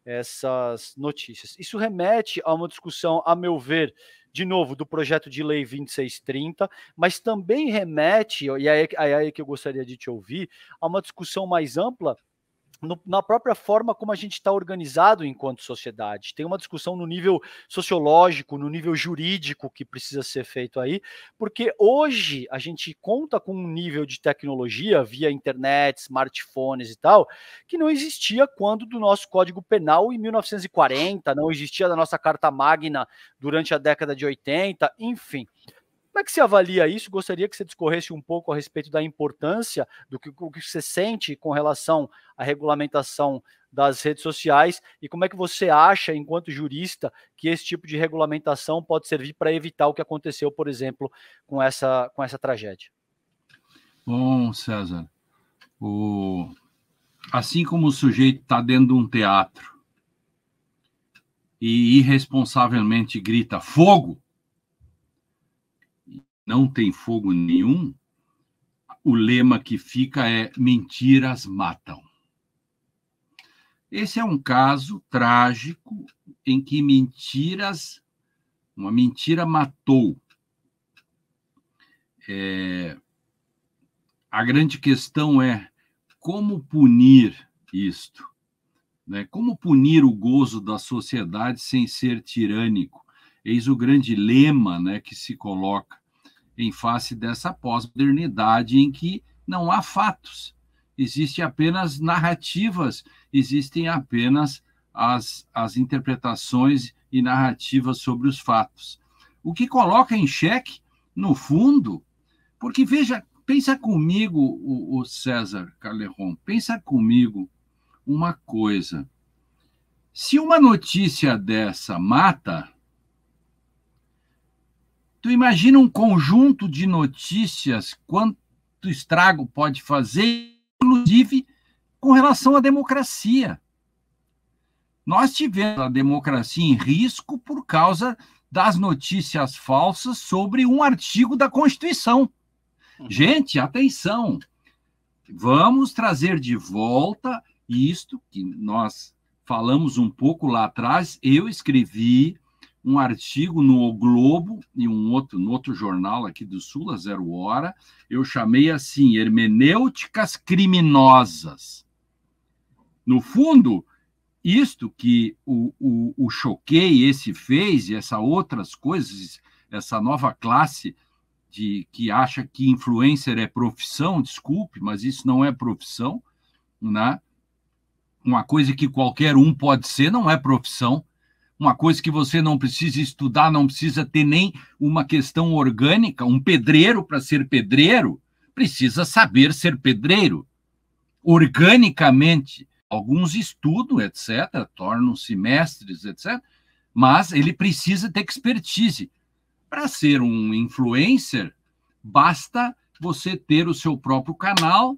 essas notícias. Isso remete a uma discussão, a meu ver, de novo, do projeto de lei 2630, mas também remete, e é aí que eu gostaria de te ouvir, a uma discussão mais ampla na própria forma como a gente está organizado enquanto sociedade. Tem uma discussão no nível sociológico, no nível jurídico que precisa ser feito aí, porque hoje a gente conta com um nível de tecnologia via internet, smartphones e tal, que não existia quando do nosso Código Penal em 1940, não existia da nossa Carta Magna durante a década de 80, enfim. Como é que você avalia isso? Gostaria que você discorresse um pouco a respeito da importância do que você sente com relação à regulamentação das redes sociais e como é que você acha, enquanto jurista, que esse tipo de regulamentação pode servir para evitar o que aconteceu, por exemplo, com essa tragédia. Bom, César, assim como o sujeito está dentro de um teatro e irresponsavelmente grita fogo, não tem fogo nenhum, o lema que fica é mentiras matam. Esse é um caso trágico em que uma mentira matou. A grande questão é como punir isto, né? Como punir o gozo da sociedade sem ser tirânico? Eis o grande lema, né, que se coloca. em face dessa pós-modernidade em que não há fatos. Existem apenas narrativas, existem apenas as interpretações e narrativas sobre os fatos. O que coloca em xeque, no fundo, porque, veja, pensa comigo, o César Callejon, pensa comigo uma coisa. Se uma notícia dessa mata, tu imagina um conjunto de notícias, quanto estrago pode fazer, inclusive com relação à democracia. Nós tivemos a democracia em risco por causa das notícias falsas sobre um artigo da Constituição. Gente, atenção! Vamos trazer de volta isto que nós falamos um pouco lá atrás. Eu escrevi um artigo no O Globo e no outro jornal aqui do Sul, a Zero Hora. Eu chamei assim, hermenêuticas criminosas. No fundo, isto que o Choquei esse fez, e essas outras coisas, essa nova classe que acha que influencer é profissão, desculpe, mas isso não é profissão, né? Uma coisa que qualquer um pode ser, não é profissão. Uma coisa que você não precisa estudar, não precisa ter nem uma questão orgânica. Um pedreiro, para ser pedreiro, precisa saber ser pedreiro. Organicamente, alguns estudam, etc., tornam-se mestres, etc., mas ele precisa ter expertise. Para ser um influencer, basta você ter o seu próprio canal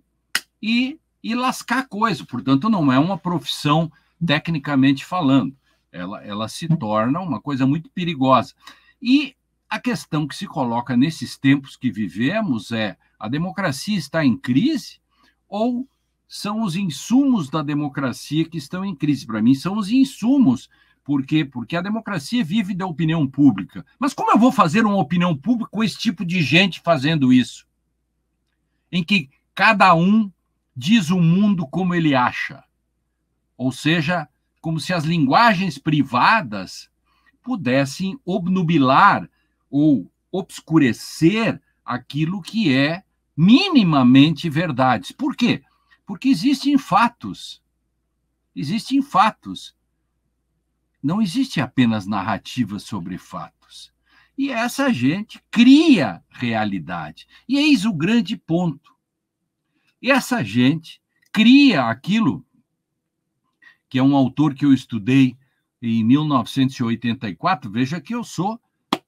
e lascar a coisa. Portanto, não é uma profissão tecnicamente falando. Ela se torna uma coisa muito perigosa. E a questão que se coloca nesses tempos que vivemos é: a democracia está em crise ou são os insumos da democracia que estão em crise? Para mim, são os insumos. Por quê? Porque a democracia vive da opinião pública. Mas como eu vou fazer uma opinião pública com esse tipo de gente fazendo isso? Em que cada um diz o mundo como ele acha. Ou seja, como se as linguagens privadas pudessem obnubilar ou obscurecer aquilo que é minimamente verdade. Por quê? Porque existem fatos. Existem fatos. Não existe apenas narrativa sobre fatos. E essa gente cria realidade. E eis o grande ponto. E essa gente cria aquilo que é um autor que eu estudei em 1984. Veja que eu sou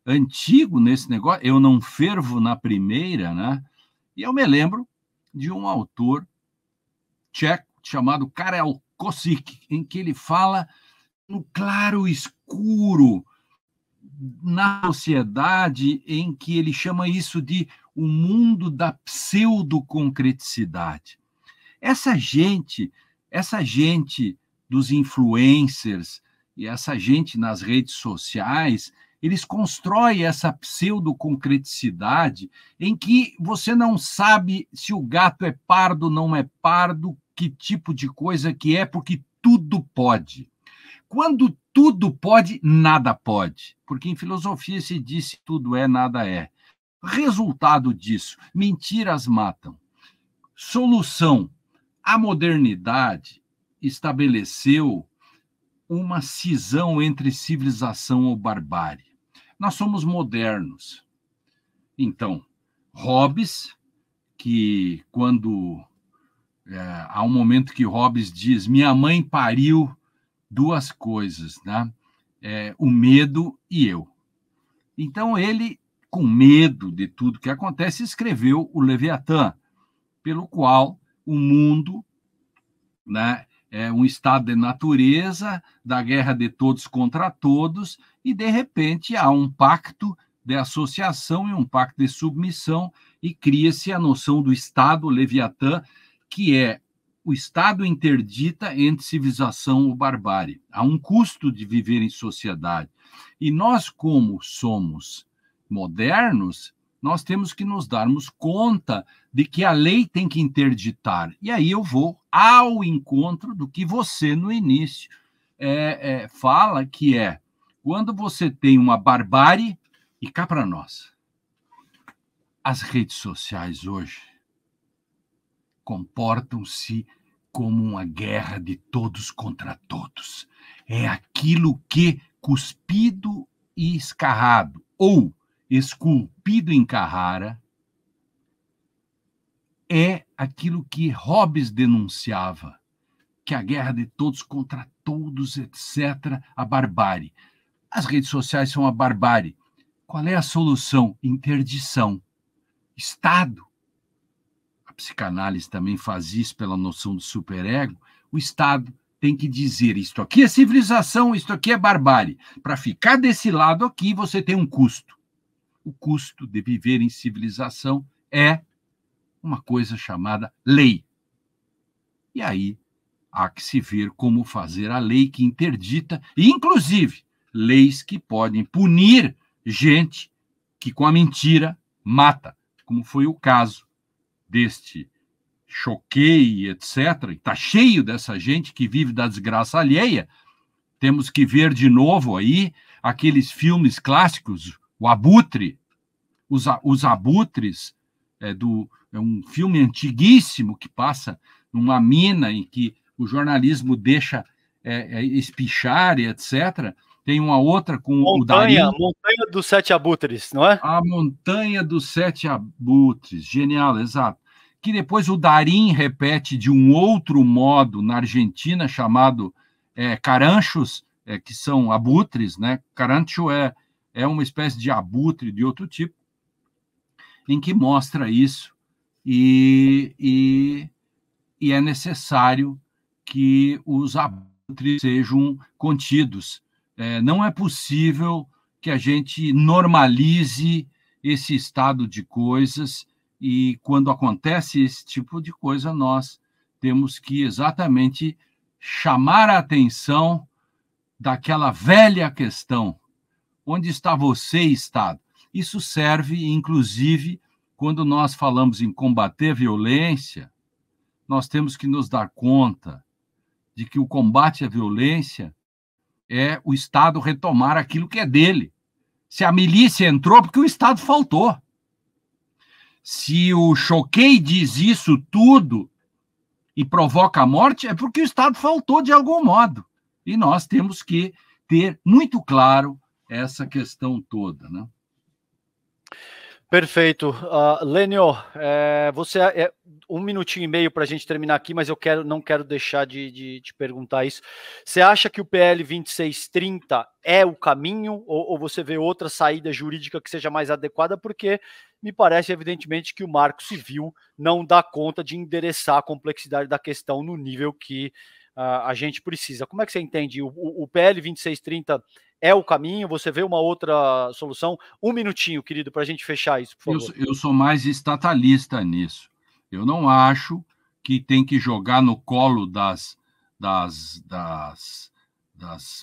antigo nesse negócio, eu não fervo na primeira, né? E eu me lembro de um autor tcheco chamado Karel Kosik, em que ele fala no claro escuro na sociedade, em que ele chama isso de o mundo da pseudoconcreticidade. Essa gente dos influencers e essa gente nas redes sociais, eles constroem essa pseudoconcreticidade em que você não sabe se o gato é pardo, não é pardo, que tipo de coisa que é, porque tudo pode. Quando tudo pode, nada pode. Porque em filosofia se diz que tudo é, nada é. Resultado disso, mentiras matam. Solução: a modernidade estabeleceu uma cisão entre civilização ou barbárie. Nós somos modernos. Então, Hobbes, que quando há um momento que Hobbes diz: minha mãe pariu duas coisas, né? O medo e eu. Então, ele, com medo de tudo que acontece, escreveu o Leviatã, pelo qual o mundo, né, é um estado de natureza, da guerra de todos contra todos, e, de repente, há um pacto de associação e um pacto de submissão, e cria-se a noção do Estado Leviatã, que é o Estado interdita entre civilização ou barbárie. Há um custo de viver em sociedade. E nós, como somos modernos, nós temos que nos darmos conta de que a lei tem que interditar. E aí eu vou ao encontro do que você, no início, fala, que quando você tem uma barbárie, e cá para nós, As redes sociais hoje comportam-se como uma guerra de todos contra todos. É aquilo que, cuspido e escarrado, ou esculpido em Carrara, é aquilo que Hobbes denunciava, que a guerra de todos contra todos, etc., a barbárie. As redes sociais são a barbárie. Qual é a solução? Interdição. Estado. A psicanálise também faz isso pela noção do superego. O Estado tem que dizer, isto aqui é civilização, isto aqui é barbárie. Para ficar desse lado aqui, você tem um custo. O custo de viver em civilização é uma coisa chamada lei. E aí há que se ver como fazer a lei que interdita, e inclusive leis que podem punir gente que com a mentira mata, como foi o caso deste Choquei, etc. Está cheio dessa gente que vive da desgraça alheia. Temos que ver de novo aí aqueles filmes clássicos, o Abutre, os Abutres, é um filme antiguíssimo que passa numa mina em que o jornalismo deixa espichar e etc. Tem uma outra com o Darim. Montanha dos Sete Abutres, não é? A Montanha dos Sete Abutres, genial, exato. Que depois o Darim repete de um outro modo na Argentina, chamado caranchos, que são abutres, né? Carancho é uma espécie de abutre de outro tipo, em que mostra isso, e é necessário que os abutres sejam contidos. Não é possível que a gente normalize esse estado de coisas, e quando acontece esse tipo de coisa, nós temos que exatamente chamar a atenção daquela velha questão: onde está você, Estado? Isso serve, inclusive, quando nós falamos em combater a violência, nós temos que nos dar conta de que o combate à violência é o Estado retomar aquilo que é dele. Se a milícia entrou, porque o Estado faltou. Se o Choquei diz isso tudo e provoca a morte, é porque o Estado faltou de algum modo. E nós temos que ter muito claro essa questão toda, né? Perfeito. Lênio, você um minutinho e meio para a gente terminar aqui, mas eu não quero deixar de te perguntar isso. Você acha que o PL 2630 é o caminho, ou você vê outra saída jurídica que seja mais adequada? Porque me parece, evidentemente, que o Marco Civil não dá conta de endereçar a complexidade da questão no nível que a gente precisa. Como é que você entende? O PL 2630 é o caminho? Você vê uma outra solução? Um minutinho, querido, para a gente fechar isso, por favor. Eu sou mais estatalista nisso. Eu não acho que tem que jogar no colo das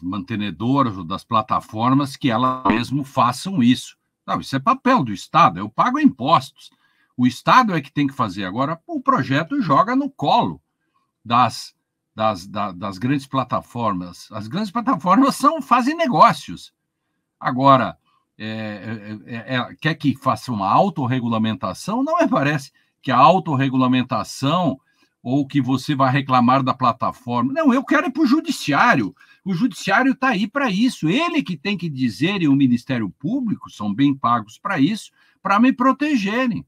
mantenedoras ou das plataformas que elas mesmo façam isso. Não, isso é papel do Estado, eu pago impostos. O Estado é que tem que fazer. Agora, o projeto joga no colo das grandes plataformas. As grandes plataformas fazem negócios. Agora, quer que faça uma autorregulamentação? Não me parece que a autorregulamentação ou que você vai reclamar da plataforma. Não, eu quero ir para o judiciário. O judiciário está aí para isso. Ele que tem que dizer, e o Ministério Público são bem pagos para isso, para me protegerem.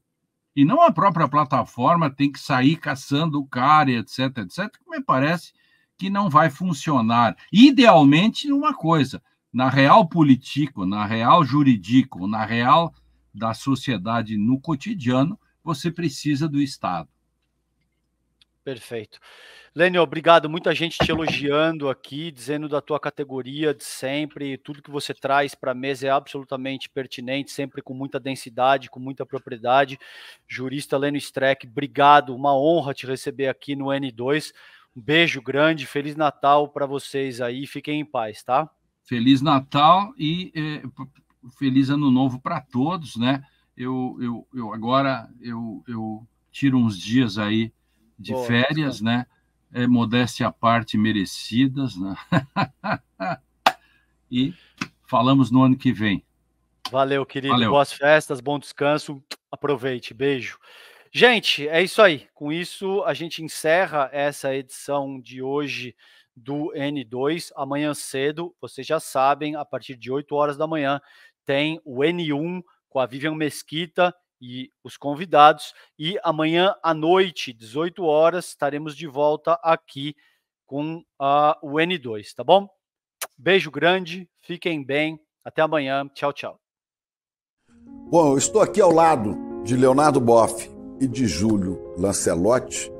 E não a própria plataforma tem que sair caçando o cara, etc., etc., que me parece que não vai funcionar. Idealmente, uma coisa, na real político, na real jurídico, na real da sociedade no cotidiano, você precisa do Estado. Perfeito. Lênio, obrigado. Muita gente te elogiando aqui, dizendo da tua categoria de sempre. Tudo que você traz para a mesa é absolutamente pertinente, sempre com muita densidade, com muita propriedade. Jurista Lênio Streck, obrigado. Uma honra te receber aqui no N2. Um beijo grande, Feliz Natal para vocês aí. Fiquem em paz, tá? Feliz Natal e feliz Ano Novo para todos, né? Agora eu tiro uns dias aí de férias, né? Modéstia à parte, merecidas, né? E falamos no ano que vem. Valeu, querido. Valeu. Boas festas, bom descanso. Aproveite, beijo. Gente, é isso aí. Com isso, a gente encerra essa edição de hoje do N2. Amanhã cedo, vocês já sabem, a partir de 8 horas da manhã, tem o N1 com a Vivian Mesquita e os convidados. E amanhã à noite, 18 horas, estaremos de volta aqui com o N2, tá bom? Beijo grande, fiquem bem. Até amanhã. Tchau, tchau. Bom, eu estou aqui ao lado de Leonardo Boff e de Júlio Lancelotti,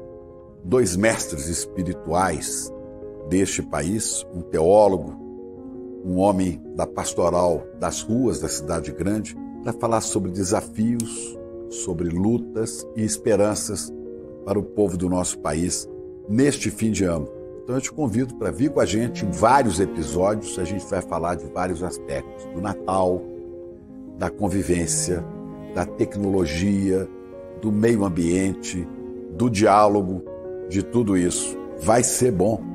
dois mestres espirituais deste país, um teólogo, um homem da pastoral das ruas da cidade grande, para falar sobre desafios, sobre lutas e esperanças para o povo do nosso país neste fim de ano. Então eu te convido para vir com a gente em vários episódios. A gente vai falar de vários aspectos, do Natal, da convivência, da tecnologia, do meio ambiente, do diálogo, de tudo isso. Vai ser bom.